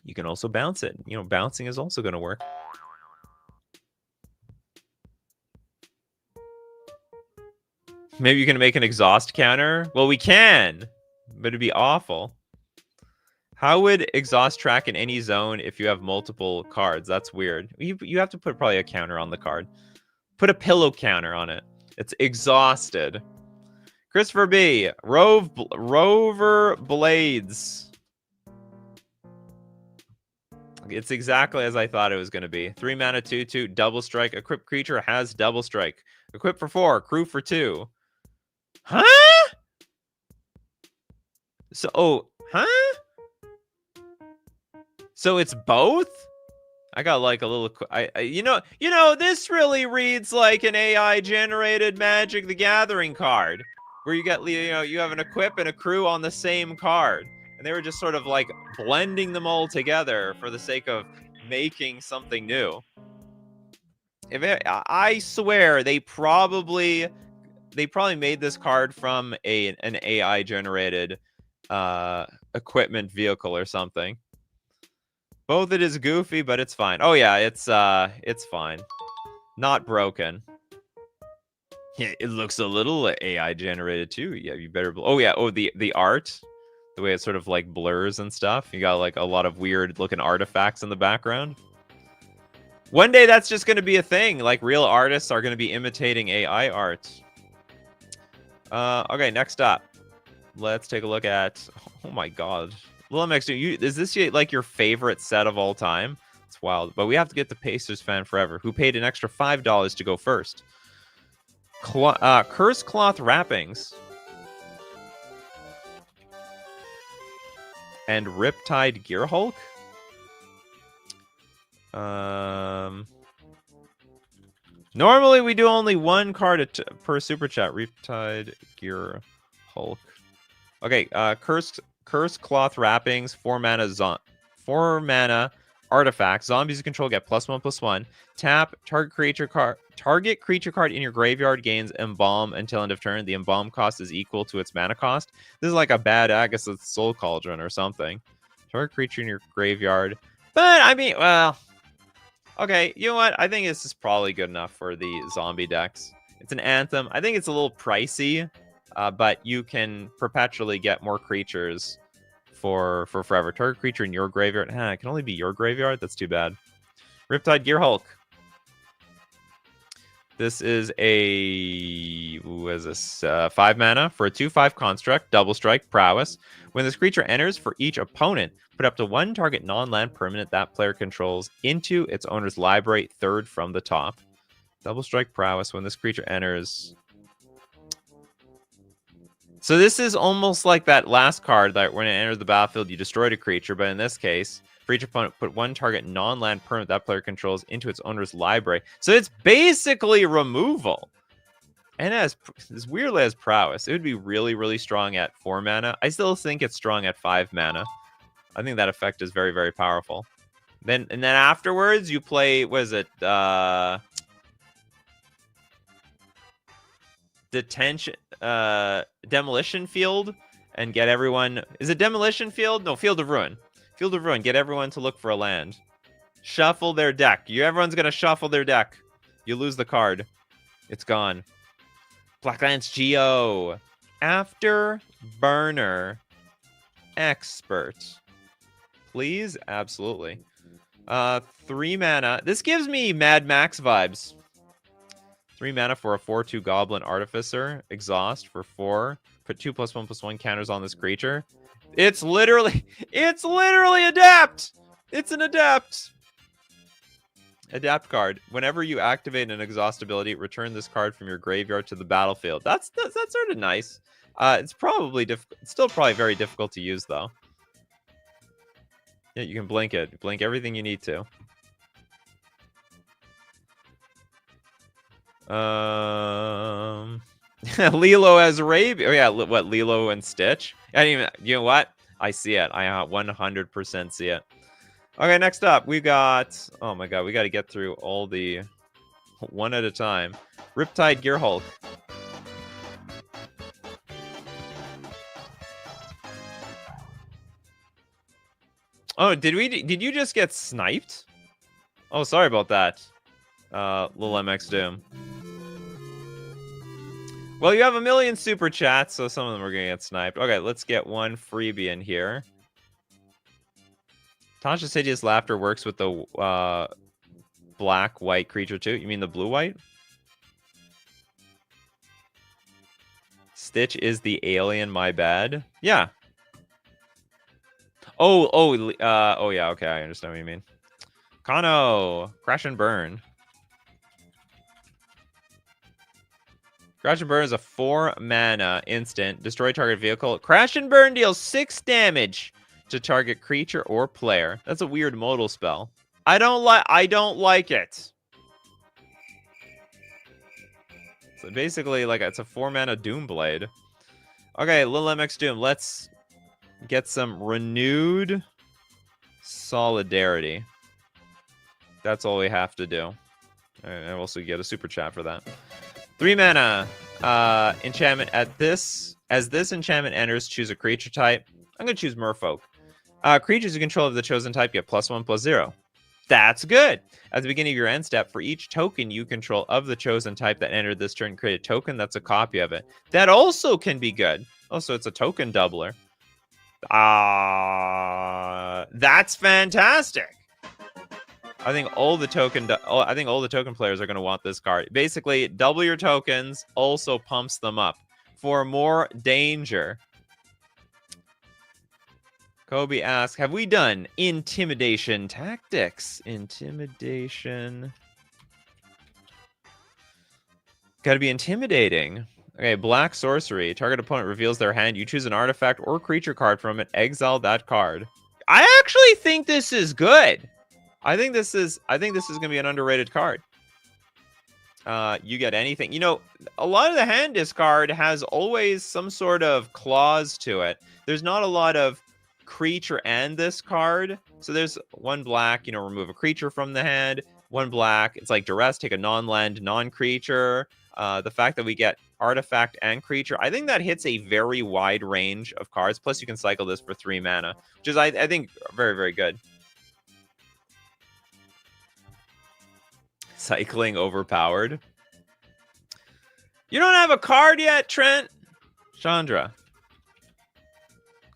You can also bounce it. You know, bouncing is also going to work. Maybe you can make an exhaust counter? Well, we can, but it'd be awful. How would exhaust track in any zone if you have multiple cards? That's weird. You have to put probably a counter on the card. Put a pillow counter on it. It's exhausted. Christopher B. Rover Blades. It's exactly as I thought it was going to be. 3 mana, 2/2, double strike. Equipped creature has double strike. Equip for 4, crew for 2. Huh? So, huh? So it's both? I got like a little... you know, this really reads like an AI-generated Magic the Gathering card. Where you get, you have an equip and a crew on the same card. And they were just sort of like blending them all together for the sake of making something new. I swear they probably made this card from an AI generated equipment vehicle or something. Both it is goofy, but it's fine. Oh yeah, it's fine. Not broken. Yeah, it looks a little AI generated too. Yeah, you better. Oh yeah. Oh, the art, the way it sort of like blurs and stuff. You got like a lot of weird looking artifacts in the background. One day that's just going to be a thing. Like real artists are going to be imitating AI art. Okay, next up, let's take a look at. Oh my God, Lil MX, is this like your favorite set of all time? It's wild, but we have to get the Pacers fan forever, who paid an extra $5 to go first. Curse cloth wrappings and Riptide Gear Hulk. Normally we do only 1 card per super chat. Riptide Gear Hulk. Okay, curse cloth wrappings, 4 mana artifact. Zombies you control get +1/+1. Tap target creature card in your graveyard gains embalm until end of turn. The embalm cost is equal to its mana cost. This is like a bad Agatha's Soul Cauldron or something. Target creature in your graveyard. But I mean, well, okay, you know what? I think this is probably good enough for the zombie decks. It's an Anthem. I think it's a little pricey, but you can perpetually get more creatures for forever. Target creature in your graveyard. It can only be your graveyard. That's too bad. Riptide Gearhulk. This is a... What is this? 5 mana for a 2/5 construct. Double strike. Prowess. When this creature enters, for each opponent, put up to 1 target non-land permanent that player controls into its owner's library, 3rd from the top. Double strike. Prowess. When this creature enters... So this is almost like that last card that when it enters the battlefield, you destroyed a creature. But in this case, for each opponent, put 1 target non-land permanent that player controls into its owner's library. So it's basically removal. And as weirdly as prowess, it would be really, really strong at 4 mana. I still think it's strong at 5 mana. I think that effect is very, very powerful. And then afterwards, you play, what is it? Demolition Field and get everyone... Is it Demolition Field? No, Field of Ruin. Field of Ruin. Get everyone to look for a land. Shuffle their deck. Everyone's going to shuffle their deck. You lose the card. It's gone. Blacklands Geo. Afterburner. Expert. Please? Absolutely. 3 mana. This gives me Mad Max vibes. 3 mana for a 4/2 Goblin Artificer. Exhaust for 4. Put 2+1/+1 counters on this creature. It's literally Adapt! It's an Adapt! Adapt card. Whenever you activate an exhaust ability, return this card from your graveyard to the battlefield. That's sort of nice. It's probably it's still probably very difficult to use, though. Yeah, you can blink it. Blink everything you need to. Lilo as Rabian. Oh yeah, what, Lilo and Stitch? I didn't even, you know what? I see it. I 100% see it. Okay, next up we got, oh my god, we got to get through all the one at a time. Riptide Gearhulk. Oh, did you just get sniped? Oh, sorry about that. Lil MX Doom. Well, you have a million super chats, so some of them are going to get sniped. Okay, let's get one freebie in here. Tasha's Hideous Laughter works with the black-white creature too. You mean the blue-white? Stitch is the alien, my bad. Yeah. Oh, yeah, okay, I understand what you mean. Kano, Crash and Burn. Crash and Burn is a 4 mana instant. Destroy target vehicle. Crash and Burn deals 6 damage to target creature or player. That's a weird modal spell. I don't like it. So basically, like, it's a 4 mana Doomblade. Okay, Lil MX Doom, let's get some renewed solidarity. That's all we have to do. And also get a super chat for that. 3 mana enchantment as this enchantment enters, choose a creature type. I'm gonna choose Merfolk. Creatures you control of the chosen type get +1/+0. That's good. At the beginning of your end step, for each token you control of the chosen type that entered this turn, create a token that's a copy of it. That also can be good. Also, it's a token doubler. That's fantastic. I think all the token players are going to want this card. Basically, double your tokens, also pumps them up for more danger. Kobe asks, have we done intimidation tactics? Intimidation. Gotta be intimidating. Okay, black sorcery. Target opponent reveals their hand. You choose an artifact or creature card from it. Exile that card. I actually think this is good. I think this is gonna be an underrated card. You get anything. You know, a lot of the hand discard has always some sort of clause to it. There's not a lot of creature and this card. So there's 1 black, you know, remove a creature from the hand. 1 black, it's like duress, take a non-land, non-creature. The fact that we get artifact and creature, I think that hits a very wide range of cards. Plus, you can cycle this for 3 mana, which is, I think, very, very good. Cycling overpowered. You don't have a card yet, Trent? Chandra.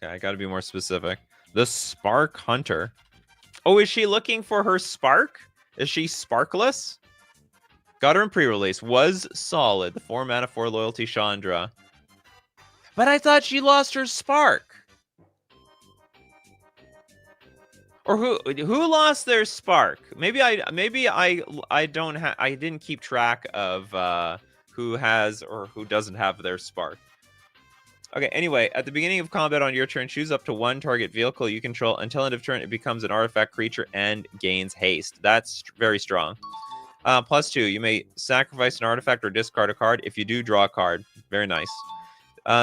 Okay, I gotta be more specific. The Spark Hunter. Oh, is she looking for her spark? Is she sparkless? Got her in pre-release. Was solid. The 4 mana, 4 loyalty Chandra. But I thought she lost her spark. Or who lost their spark? Maybe I don't have I didn't keep track of who has or who doesn't have their spark. Okay, anyway, at the beginning of combat on your turn, choose up to 1 target vehicle you control. Until end of turn, it becomes an artifact creature and gains haste. That's very strong. +2, you may sacrifice an artifact or discard a card. If you do, draw a card. Very nice.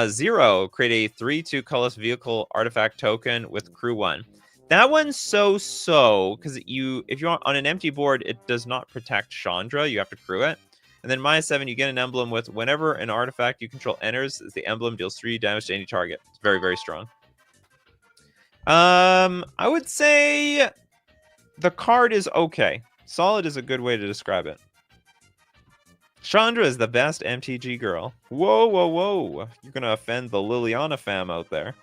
0, create a 3/2 colorless vehicle artifact token with crew 1. That one's so, because if you're on an empty board, it does not protect Chandra. You have to crew it. And then -7, you get an emblem with whenever an artifact you control enters, the emblem deals 3 damage to any target. It's very, very strong. I would say the card is okay. Solid is a good way to describe it. Chandra is the best MTG girl. Whoa, whoa, whoa. You're going to offend the Liliana fam out there.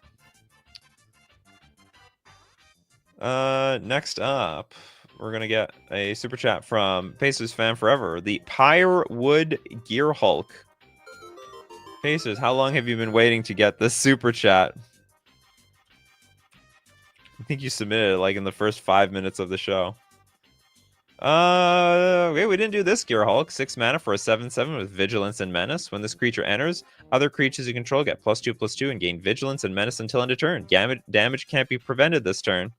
Next up, we're going to get a super chat from Pacers fan forever. The Pyrewood Gear Hulk. Pacers, how long have you been waiting to get this super chat? I think you submitted it like in the first 5 minutes of the show. Okay, we didn't do this Gear Hulk. 6 mana for a 7/7 with Vigilance and Menace. When this creature enters, other creatures you control get +2/+2 and gain Vigilance and Menace until end of turn. Damage can't be prevented this turn.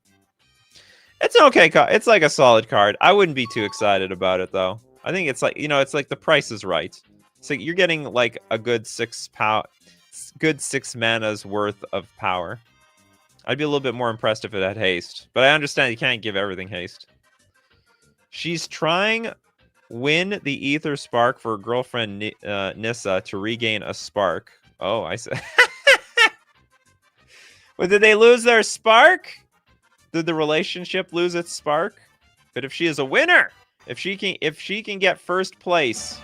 It's an okay card. It's like a solid card. I wouldn't be too excited about it though. I think it's like, it's like the price is right. So you're getting like a good 6 mana's worth of power. I'd be a little bit more impressed if it had haste, but I understand you can't give everything haste. She's trying win the Ether Spark for her girlfriend Nissa to regain a spark. Oh, I said. Well, did they lose their spark? Did the relationship lose its spark? But if she is a winner, if she can get first place,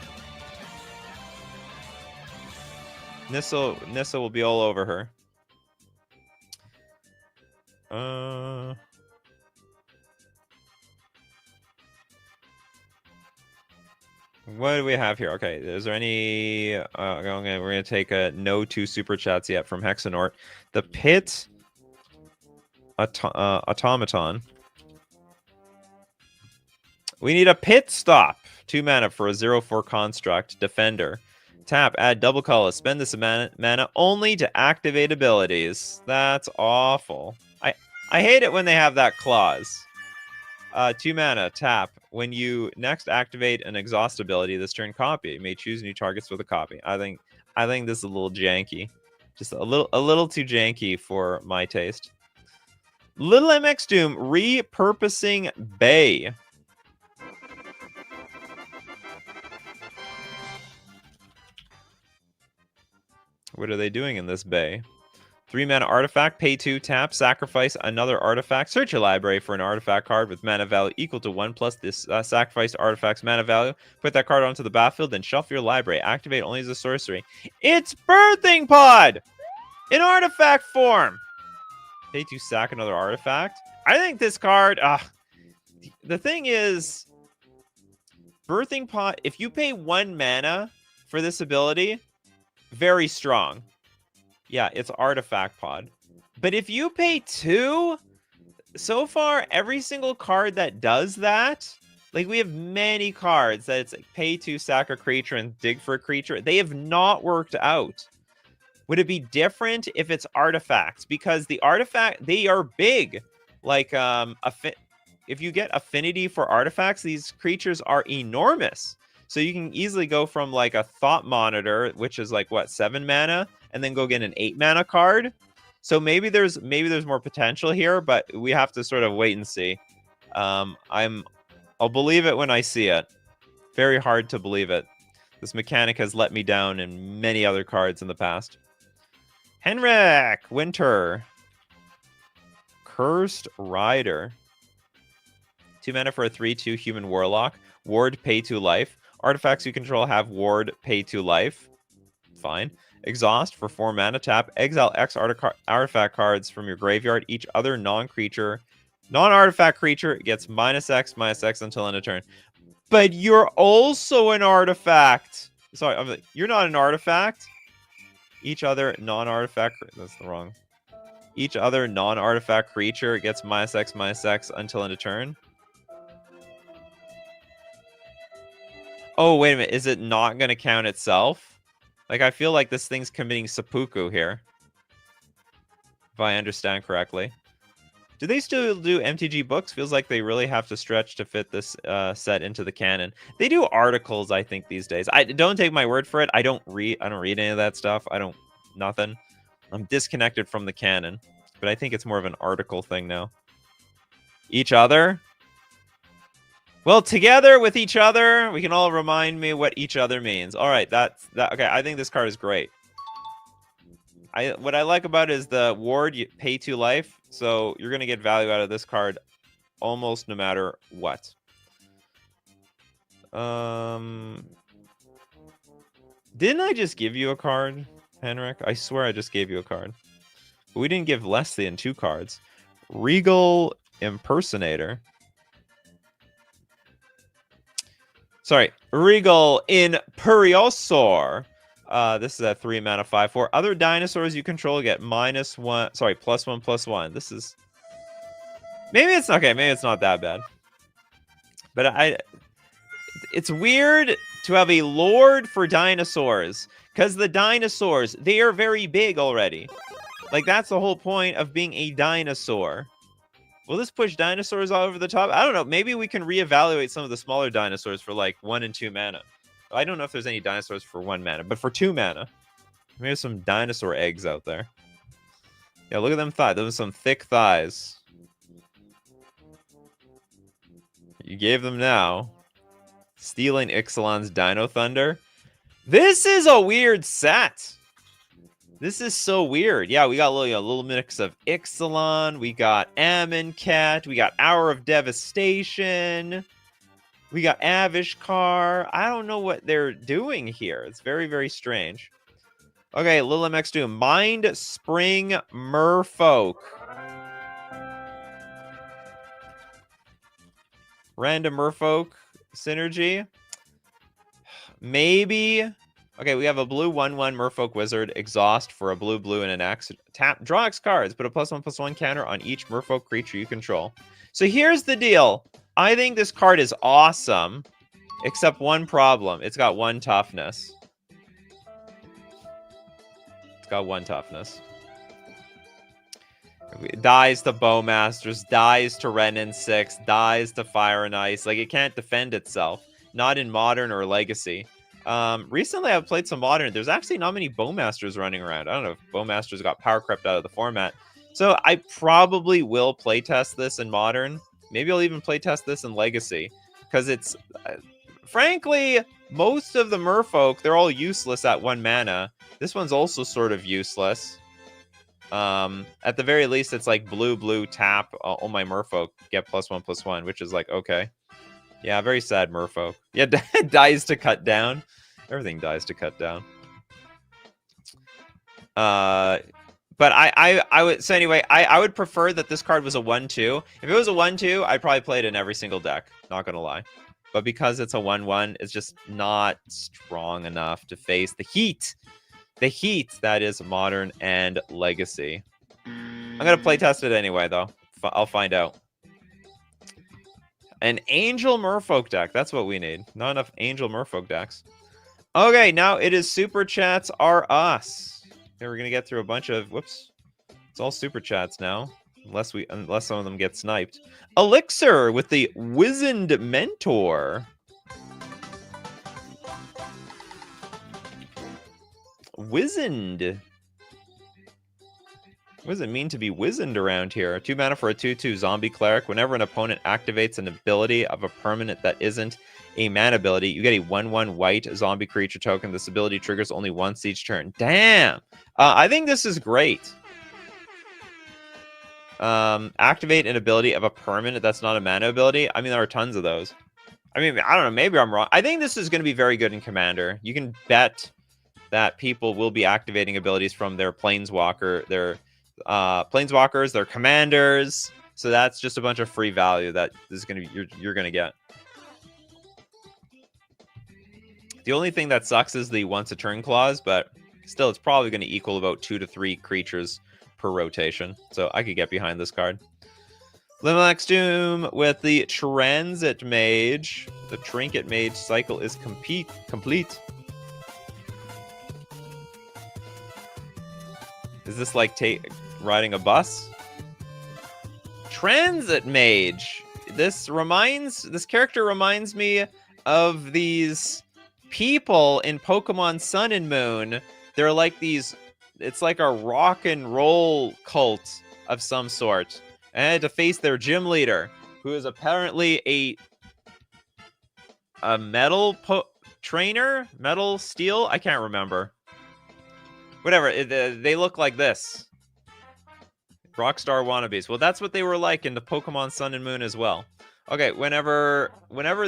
Nissa will be all over her. What do we have here? Okay, is there any... we're going to take no 2 super chats yet from Hexanort. The Pit Automaton. We need a Pit Stop. 2 mana for a 0/4 construct. Defender. Tap, add double color. Spend this mana only to activate abilities. That's awful. I hate it when they have that clause. 2 mana, tap. When you next activate an exhaust ability this turn, copy. You may choose new targets with a copy. I think this is a little janky. Just a little too janky for my taste. Little MX Doom repurposing Bay. What are they doing in this Bay? 3 mana artifact, pay 2, tap, sacrifice another artifact. Search your library for an artifact card with mana value equal to 1 plus this sacrificed artifact's mana value. Put that card onto the battlefield, then shuffle your library. Activate only as a sorcery. It's Birthing Pod! In artifact form! Pay 2, sack another artifact. I think this card... the thing is... Birthing Pod, if you pay 1 mana for this ability, very strong. Yeah, it's Artifact Pod. But if you pay 2, so far, every single card that does that, like we have many cards that it's like pay 2, sack a creature, and dig for a creature. They have not worked out. Would it be different if it's artifacts? Because the artifact, they are big. Like, if you get affinity for artifacts, these creatures are enormous. So you can easily go from like a Thought Monitor, which is like what, 7 mana, and then go get an 8 mana card. So maybe there's more potential here, but we have to sort of wait and see. I'll believe it when I see it. Very hard to believe it. This mechanic has let me down in many other cards in the past. Henrik Winter. Cursed Rider. 2 mana for a 3/2 human warlock. Ward, pay 2 life. Artifacts you control have ward, pay 2 life. fine. Exhaust for 4 mana. Tap. Exile X artifact cards from your graveyard. Each other non-artifact creature gets -X until end of turn. But you're also an artifact. Sorry, you're not an artifact. Each other non-artifact... That's the wrong... Each other non-artifact creature gets -X until end of turn. Oh, wait a minute. Is it not going to count itself? Like, I feel like this thing's committing seppuku here. If I understand correctly. Do they still do MTG books? Feels like they really have to stretch to fit this set into the canon. They do articles, I think, these days. I don't take my word for it. I don't read any of that stuff. Nothing. I'm disconnected from the canon. But I think it's more of an article thing now. Each other? Well, together with each other, we can all remind me what each other means. All right, okay, I think this card is great. What I like about it is the ward, you pay 2 life, so you're going to get value out of this card almost no matter what. Didn't I just give you a card, Henrik? I swear I just gave you a card. But we didn't give less than 2 cards. Regal Impersonator. Sorry, Regal Imperiosor. This is a 3 mana 5/4. Other dinosaurs you control get -1. Sorry, +1/+1. This is maybe it's okay. Maybe it's not that bad. But it's weird to have a lord for dinosaurs because the dinosaurs, they are very big already. Like that's the whole point of being a dinosaur. Will this push dinosaurs all over the top? I don't know. Maybe we can reevaluate some of the smaller dinosaurs for like 1 and 2 mana. I don't know if there's any dinosaurs for 1 mana, but for 2 mana, maybe there's some dinosaur eggs out there. Yeah, look at them thighs. Those are some thick thighs. You gave them now. Stealing Ixalan's Dino Thunder. This is a weird set. This is so weird. Yeah, we got a little mix of Ixalan. We got Amonkhet. We got Hour of Devastation. We got Avishkar. I don't know what they're doing here. It's very, very strange. Okay, little MX Doom. Mind Spring Merfolk. Random Merfolk synergy. Maybe. Okay, we have a blue 1/1 Merfolk Wizard. Exhaust for a blue and an X. Tap, draw X cards. Put a +1/+1 counter on each Merfolk creature you control. So here's the deal. I think this card is awesome, except one problem. It's got 1 toughness. It's got 1 toughness. It dies to Bowmasters, dies to Renin 6, dies to Fire and Ice. Like, it can't defend itself. Not in Modern or Legacy. Recently, I've played some Modern. There's actually not many Bowmasters running around. I don't know if Bowmasters got power crept out of the format. So I probably will playtest this in Modern. Maybe I'll even playtest this in Legacy. Because it's... frankly, most of the Merfolk, they're all useless at 1 mana. This one's also sort of useless. At the very least, it's like blue, tap, all my Merfolk get +1/+1, which is like, okay. Yeah, very sad Merfolk. Yeah, dies to cut down. Everything dies to cut down. But I would, so anyway, I would prefer that this card was a 1/2. If it was a 1/2, I'd probably play it in every single deck. Not gonna lie. But because it's a 1/1, it's just not strong enough to face the heat. The heat that is Modern and Legacy. I'm gonna playtest it anyway, though. I'll find out. An Angel Merfolk deck. That's what we need. Not enough Angel Merfolk decks. Okay, now it is Super Chats Are Us. Okay, we're gonna get through a bunch of... Whoops. It's all Super Chats now. Unless some of them get sniped. Elixir with the Wizened Mentor. Wizened. What does it mean to be wizened around here? 2 mana for a 2/2 zombie cleric. Whenever an opponent activates an ability of a permanent that isn't a mana ability, you get a 1/1 white zombie creature token. This ability triggers only once each turn. Damn! I think this is great. Activate an ability of a permanent that's not a mana ability. I mean, there are tons of those. I mean, I don't know. Maybe I'm wrong. I think this is going to be very good in Commander. You can bet that people will be activating abilities from their planeswalker, their planeswalkers, their commanders. So that's just a bunch of free value that is gonna you're gonna get. The only thing that sucks is the once a turn clause, but still, it's probably going to equal about 2 to 3 creatures per rotation. So I could get behind this card. Limelix Doom with the Transit Mage. The Trinket Mage cycle is complete. Is this like riding a bus? Transit Mage. This character reminds me of these people in Pokemon Sun and Moon. They're like these, it's like a rock and roll cult of some sort. And I had to face their gym leader, who is apparently a metal trainer? Metal steel? I can't remember. Whatever, they look like this. Rockstar wannabes. Well, that's what they were like in the Pokemon Sun and Moon as well. Okay, whenever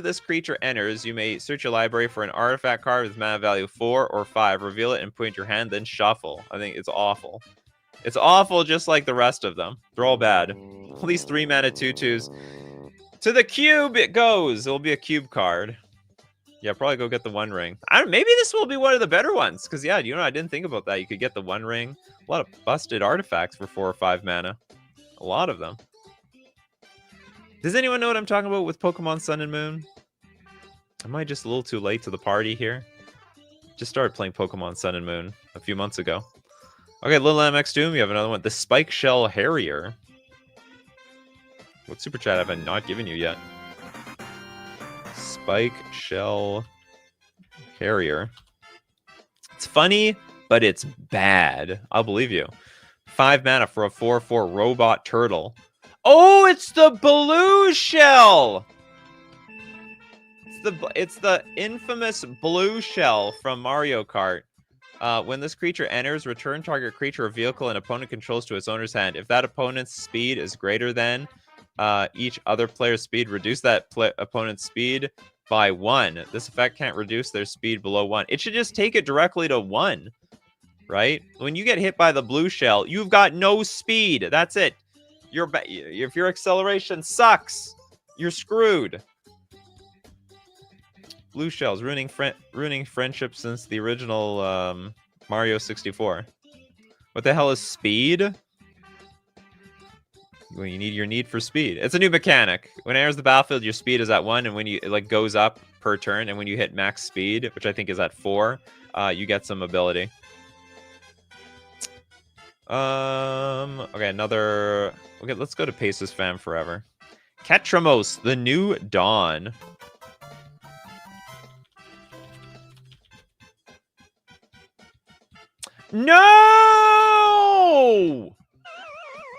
this creature enters, you may search your library for an artifact card with mana value 4 or 5. Reveal it and put it in your hand, then shuffle. I think it's awful. It's awful just like the rest of them. They're all bad. All these 3 mana 2/2s. To the cube it goes. It'll be a cube card. Yeah, probably go get the One Ring. Maybe this will be one of the better ones. Because, yeah, I didn't think about that. You could get the One Ring. A lot of busted artifacts for 4 or 5 mana. A lot of them. Does anyone know what I'm talking about with Pokemon Sun and Moon? Am I just a little too late to the party here? Just started playing Pokemon Sun and Moon a few months ago. Okay, Little MX Doom, you have another one. The Spike Shell Harrier. What super chat have I not given you yet? Spike Shell Harrier. It's funny, but it's bad. I'll believe you. 5 mana for a 4/4 robot turtle. Oh, it's the blue shell! It's the infamous blue shell from Mario Kart. When this creature enters, return target creature or vehicle an opponent controls to its owner's hand. If that opponent's speed is greater than each other player's speed, reduce that opponent's speed by 1. This effect can't reduce their speed below 1. It should just take it directly to 1, right? When you get hit by the blue shell, you've got no speed. That's it. If your acceleration sucks, you're screwed. Blue shells ruining friendship since the original Mario 64. What the hell is speed? When you need your need for speed. It's a new mechanic. When it enters the battlefield, your speed is at 1, and when it goes up per turn, and when you hit max speed, which I think is at 4, you get some ability. Okay, let's go to Paces Fam Forever. Ketramos, the New Dawn. No!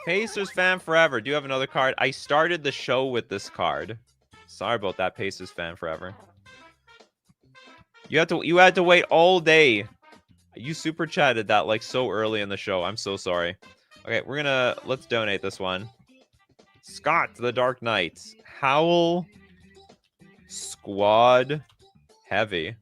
Pacers Fan Forever. Do you have another card? I started the show with this card. Sorry about that, Pacers Fan Forever. You had to wait all day. You super chatted that like so early in the show. I'm so sorry. Okay, let's donate this one. Scott the Dark Knight. Howl Squad Heavy.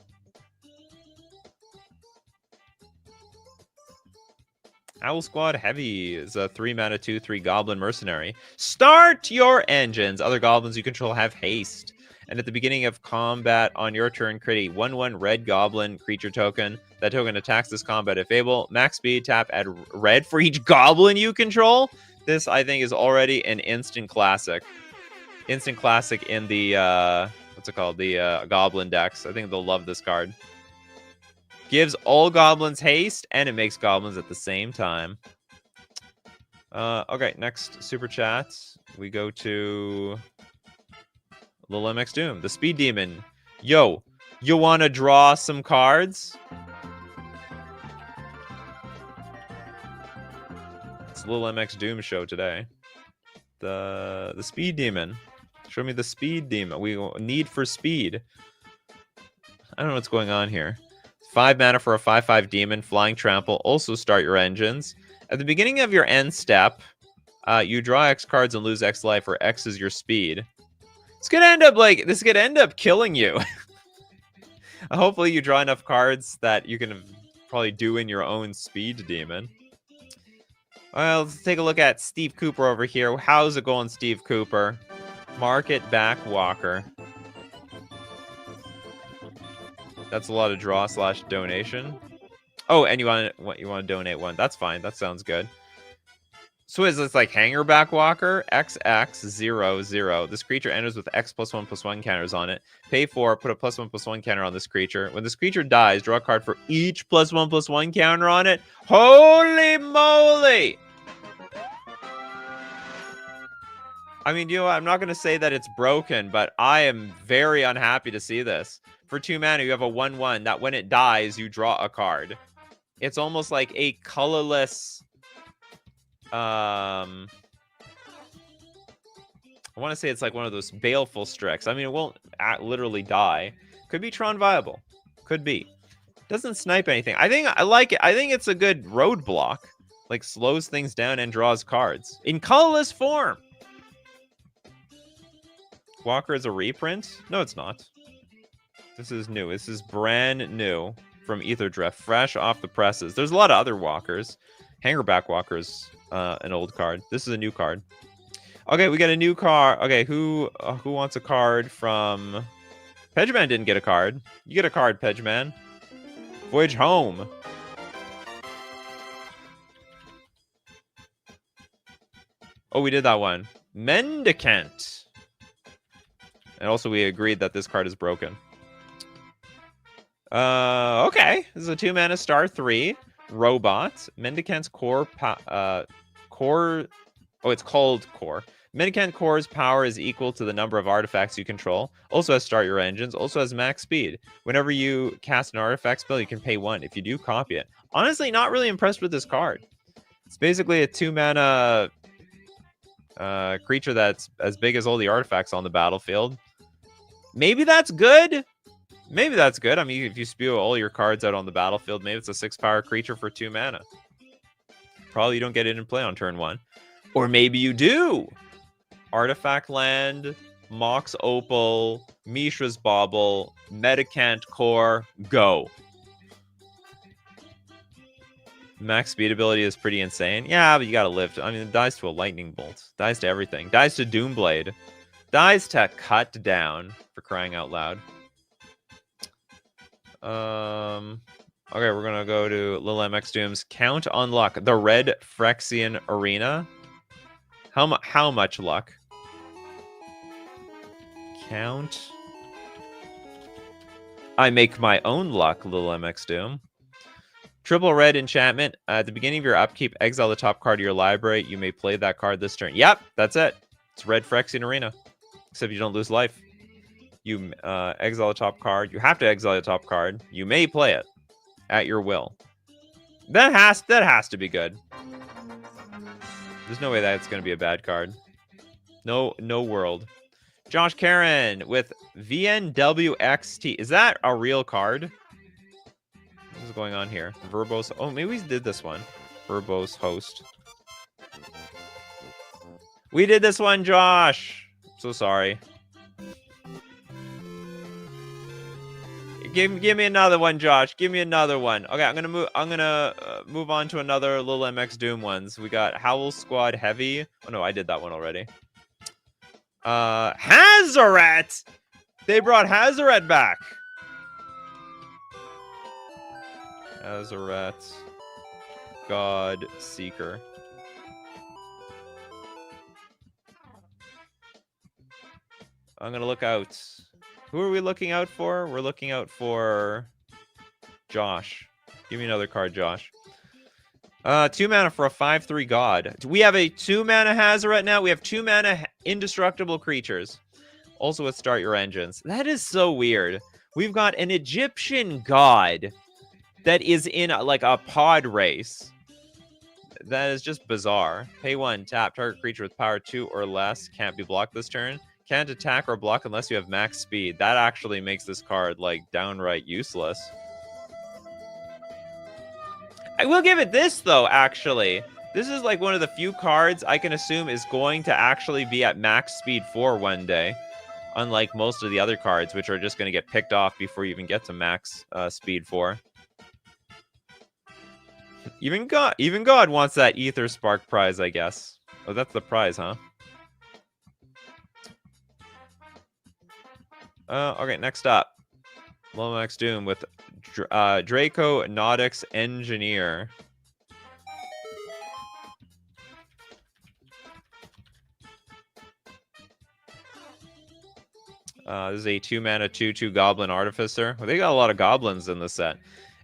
Owl Squad Heavy is a 3 mana 2/3 Goblin Mercenary. Start your engines. Other goblins you control have haste. And at the beginning of combat on your turn, create a 1/1 red goblin creature token. That token attacks this combat if able. Max speed, tap, add red for each goblin you control. This, I think, is already an instant classic. Instant classic in the, what's it called? The goblin decks. I think they'll love this card. Gives all goblins haste, and it makes goblins at the same time. Okay, next super chat. We go to Lil MX Doom, the Speed Demon. Yo, you want to draw some cards? It's Lil MX Doom show today. The Speed Demon. Show me the Speed Demon. We need for speed. I don't know what's going on here. 5 mana for a 5/5 demon, flying trample. Also start your engines. At the beginning of your end step, you draw X cards and lose X life, where X is your speed. This could end up killing you. Hopefully you draw enough cards that you can probably doing your own speed demon. Well, let's take a look at Steve Cooper over here. How's it going, Steve Cooper? Market back Walker. That's a lot of draw / donation. Oh, and you want to donate one? That's fine. That sounds good. So is this like hanger back Walker? XX00. This creature enters with X +1/+1 counters on it. Pay 4, put a +1/+1 counter on this creature. When this creature dies, draw a card for each +1/+1 counter on it. Holy moly! I mean, you know what? I'm not going to say that it's broken, but I am very unhappy to see this. For 2 mana, you have a 1/1 that when it dies, you draw a card. It's almost like a colorless... I want to say it's like one of those baleful Strix. I mean, it won't literally die. Could be Tron viable. Could be. Doesn't snipe anything. I like it. I think it's a good roadblock. Like, slows things down and draws cards. In colorless form! Walker is a reprint? No, it's not. This is new. This is brand new from Aetherdrift. Fresh off the presses. There's a lot of other Walkers. Hangerback Walker's an old card. This is a new card. Okay, we got a new card. Okay, who wants a card from... Pedgeman didn't get a card. You get a card, Pedgeman. Voyage Home. Oh, we did that one. Mendicant. And also we agreed that this card is broken. Okay. This is a 2 mana star 3. Robot. Mendicant's core... core... Oh, it's called core. Mendicant Core's power is equal to the number of artifacts you control. Also has start your engines. Also has max speed. Whenever you cast an artifact spell, you can pay 1. If you do, copy it. Honestly, not really impressed with this card. It's basically a 2 mana creature that's as big as all the artifacts on the battlefield. Maybe that's good. Maybe that's good. I mean, if you spew all your cards out on the battlefield, maybe it's a 6-power creature for 2 mana. Probably you don't get it in play on turn 1. Or maybe you do. Artifact Land, Mox Opal, Mishra's Bauble, Medicant Core, go. Max speed ability is pretty insane. Yeah, but you gotta live. I mean, it dies to a Lightning Bolt. Dies to everything. Dies to Doomblade. Dies to Cut Down, for crying out loud. Okay, we're gonna go to Lil MX Doom's Count on Luck. The Red Phyrexian Arena. How much luck? Count. I make my own luck, Lil MX Doom. Triple red enchantment. At the beginning of your upkeep, exile the top card of your library. You may play that card this turn. Yep, that's it. It's Red Phyrexian Arena. Except you don't lose life. You exile the top card. You have to exile the top card. You may play it at your will. That has to be good. There's no way that's going to be a bad card. No world. Josh Karen with VNWXT. Is that a real card? What is going on here? Verbose. Oh, maybe we did this one. Verbose host. We did this one, Josh. I'm so sorry. Give me another one, Josh. Give me another one. Okay, I'm gonna move on to another Lil MX Doom ones. We got Howl Squad Heavy. Oh no, I did that one already. Hazoret! They brought Hazoret back. Hazoret. God Seeker. I'm gonna look out. Who are we looking out for? We're looking out for Josh. Give me another card, Josh. 2 mana for a 5/3 god. We have a 2 mana Hazoret now. We have 2 mana indestructible creatures. Also with start your engines. That is so weird. We've got an Egyptian god that is in like a pod race. That is just bizarre. Pay 1, tap, target creature with power 2 or less. Can't be blocked this turn. Can't attack or block unless you have max speed. That actually makes this card, like, downright useless. I will give it this, though, actually. This is, like, one of the few cards I can assume is going to actually be at max speed 4 one day. Unlike most of the other cards, which are just going to get picked off before you even get to max speed 4. Even God wants that Ether Spark prize, I guess. Oh, that's the prize, huh? Okay, next up. Lomax Doom with Draco Nautics Engineer. This is a 2-mana 2/2 Goblin Artificer. Well, they got a lot of goblins in this set.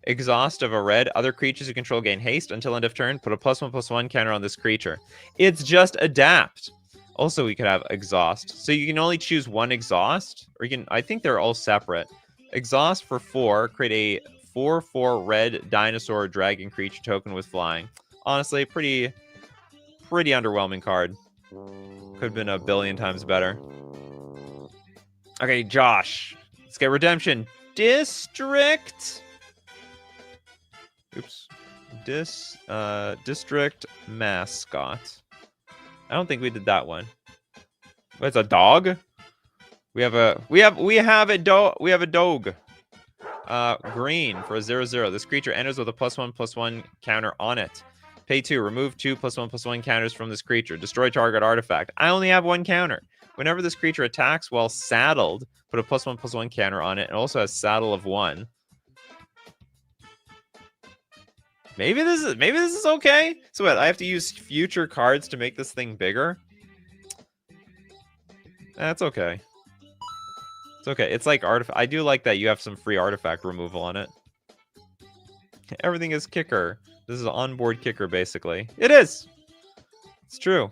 Exhaust of a red. Other creatures you control gain haste until end of turn. Put a +1/+1 counter on this creature. It's just adapt. Also, we could have exhaust. So you can only choose one exhaust, or you can. I think they're all separate. Exhaust for 4. Create a 4/4 red dinosaur dragon creature token with flying. Honestly, pretty underwhelming card. Could have been a billion times better. Okay, Josh. Let's get Redemption. District. Oops. District Mascot. I don't think we did that one. It's a dog? We have a dog. Green for a 0/0. This creature enters with a +1/+1 counter on it. Pay 2. Remove 2 +1/+1 counters from this creature. Destroy target artifact. I only have 1 counter. Whenever this creature attacks while saddled, put a +1/+1 counter on it. It also has saddle of 1. Maybe this is okay. So what? I have to use future cards to make this thing bigger. That's okay. It's okay. It's like artifact. I do like that you have some free artifact removal on it. Everything is kicker. This is an onboard kicker, basically. It is. It's true.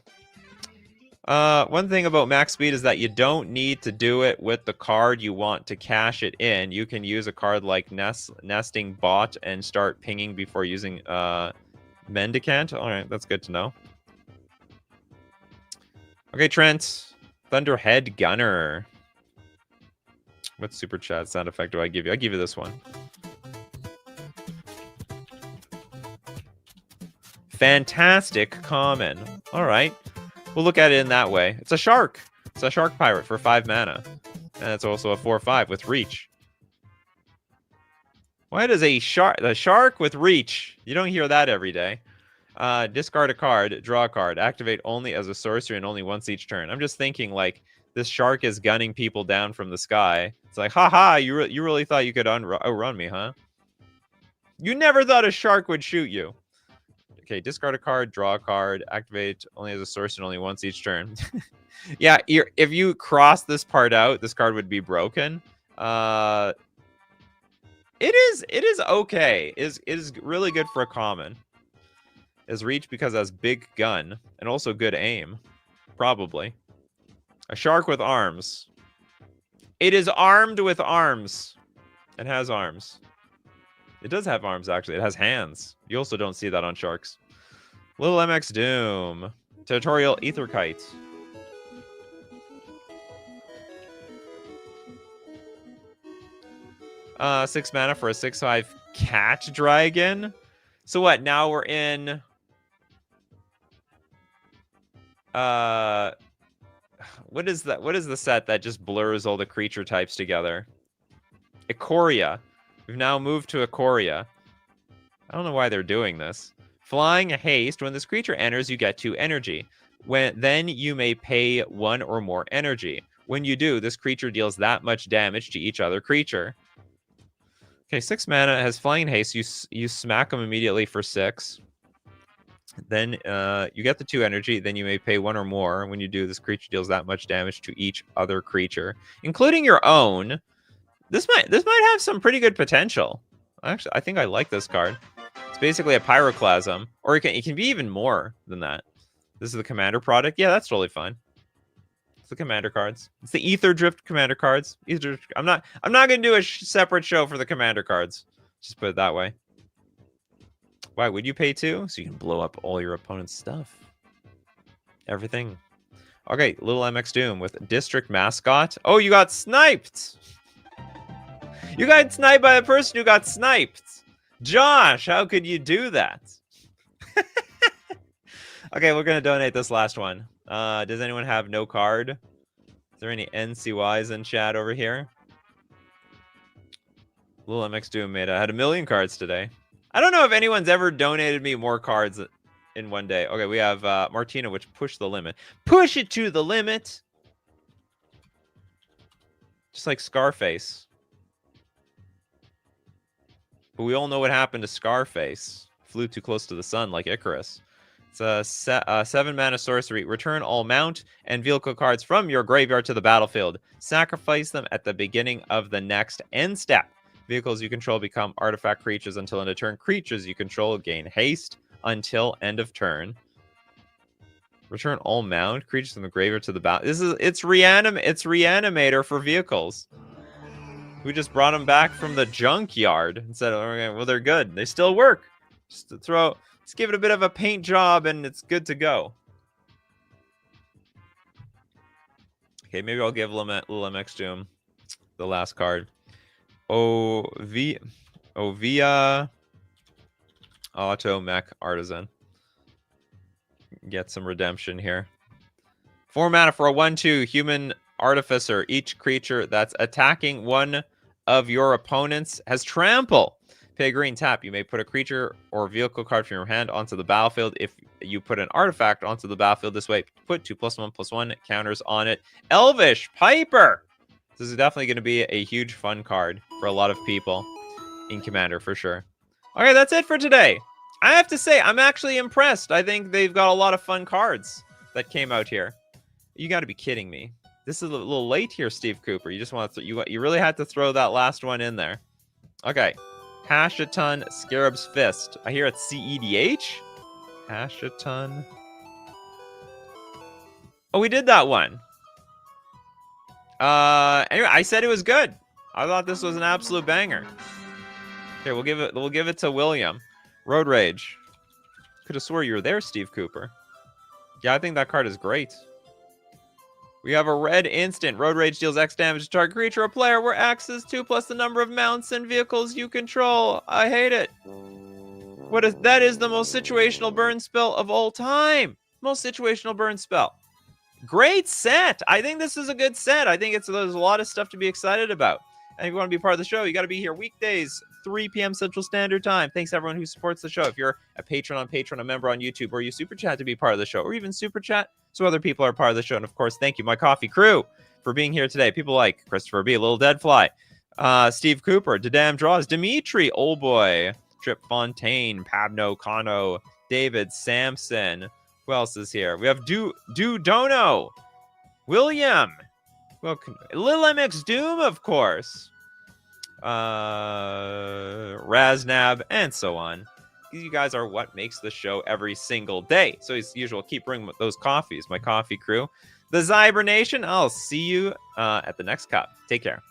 One thing about max speed is that you don't need to do it with the card you want to cash it in. You can use a card like Nesting Bot and start pinging before using Mendicant. All right, that's good to know. Okay, Trent. Thunderhead Gunner. What super chat sound effect do I give you? I give you this one. Fantastic common. All right. We'll look at it in that way. It's a shark. It's a shark pirate for 5 mana. And it's also a 4/5 with reach. Why does a shark with reach? You don't hear that every day. Discard a card, draw a card, activate only as a sorcery and only once each turn. I'm just thinking like this shark is gunning people down from the sky. It's like, haha, you really thought you could outrun me, huh? You never thought a shark would shoot you. Okay, discard a card, draw a card, activate only as a sorcery and only once each turn. Yeah, if you cross this part out, this card would be broken. It is okay. It is really good for a common. Is reach because it has big gun and also good aim. Probably. A shark with arms. It is armed with arms. It has arms. It does have arms, actually. It has hands. You also don't see that on sharks. Little MX Doom. Territorial Aetherkite. Uh, 6 mana for a 6/5 cat dragon. So what? Now we're in... what is that? What is the set that just blurs all the creature types together? Ikoria. We've now moved to Ikoria. I don't know why they're doing this. Flying haste. When this creature enters, you get 2 energy. Then you may pay 1 or more energy. When you do, this creature deals that much damage to each other creature. Okay, 6 mana, has flying haste. You smack them immediately for 6. Then you get the 2 energy. Then you may pay 1 or more. When you do, this creature deals that much damage to each other creature, including your own. This might have some pretty good potential. Actually, I think I like this card. It's basically a pyroclasm, or it can be even more than that. This is the commander product. Yeah, that's totally fine. It's the commander cards. It's the Aetherdrift commander cards. I'm not gonna do a separate show for the commander cards. Just put it that way. Why would you pay 2? So you can blow up all your opponent's stuff. Everything. Okay, little MX Doom with District Mascot. Oh, you got sniped! You got sniped by the person who got sniped. Josh, how could you do that? Okay, we're gonna donate this last one. Does anyone have no card? Is there any NCYs in chat over here? Little MX Doom had 1 million cards today. I don't know if anyone's ever donated me more cards in one day. Okay, we have Martina, which push the limit. Push it to the limit. Just like Scarface. But we all know what happened to Scarface. Flew too close to the sun like Icarus. It's a 7-mana sorcery. Return all mount and vehicle cards from your graveyard to the battlefield. Sacrifice them at the beginning of the next end step. Vehicles you control become artifact creatures until end of turn. Creatures you control gain haste until end of turn. Return all mount creatures from the graveyard to the battle. It's Reanimator for vehicles. We just brought them back from the junkyard and said, okay, well, they're good. They still work. Just to let's give it a bit of a paint job and it's good to go. Okay, maybe I'll give Little MX Doom the last card. Ovia Auto Mech Artisan. Get some redemption here. 4 mana for a 1/2 human artificer. Each creature that's attacking one of your opponents has trample. Pay a green tap. You may put a creature or vehicle card from your hand onto the battlefield. If you put an artifact onto the battlefield this way, put 2+1/+1 counters on it. Elvish Piper. This is definitely going to be a huge fun card for a lot of people in Commander for sure. Okay, that's it for today. I have to say, I'm actually impressed. I think they've got a lot of fun cards that came out here. You got to be kidding me. This is a little late here, Steve Cooper. You just want to you really had to throw that last one in there. Okay. Hashaton Scarab's Fist. I hear it's CEDH. Hashaton. Oh, we did that one. Anyway, I said it was good. I thought this was an absolute banger. Okay, we'll give it to William. Road Rage. Could have swore you were there, Steve Cooper. Yeah, I think that card is great. We have a red instant. Road Rage deals X damage to target creature or player, where X is 2 plus the number of mounts and vehicles you control. I hate it. That is the most situational burn spell of all time. Most situational burn spell. Great set. I think this is a good set. I think there's a lot of stuff to be excited about. And if you want to be part of the show, you got to be here weekdays, 3 p.m. Central Standard Time. Thanks everyone who supports the show. If you're a patron on Patreon, a member on YouTube, or you super chat to be part of the show, or even super chat so other people are part of the show. And of course, thank you, my coffee crew, for being here today. People like Christopher B, Little Deadfly, Steve Cooper, Dadam Draws, Dimitri, Old Boy, Trip Fontaine, Pabno Kano, David Sampson. Who else is here? We have Do Dono, William, well, Lil MX Doom, of course, Raznab, and so on. You guys are what makes the show every single day. So as usual, keep bringing those coffees, my coffee crew. The Zyber Nation, I'll see you at the next cup. Take care.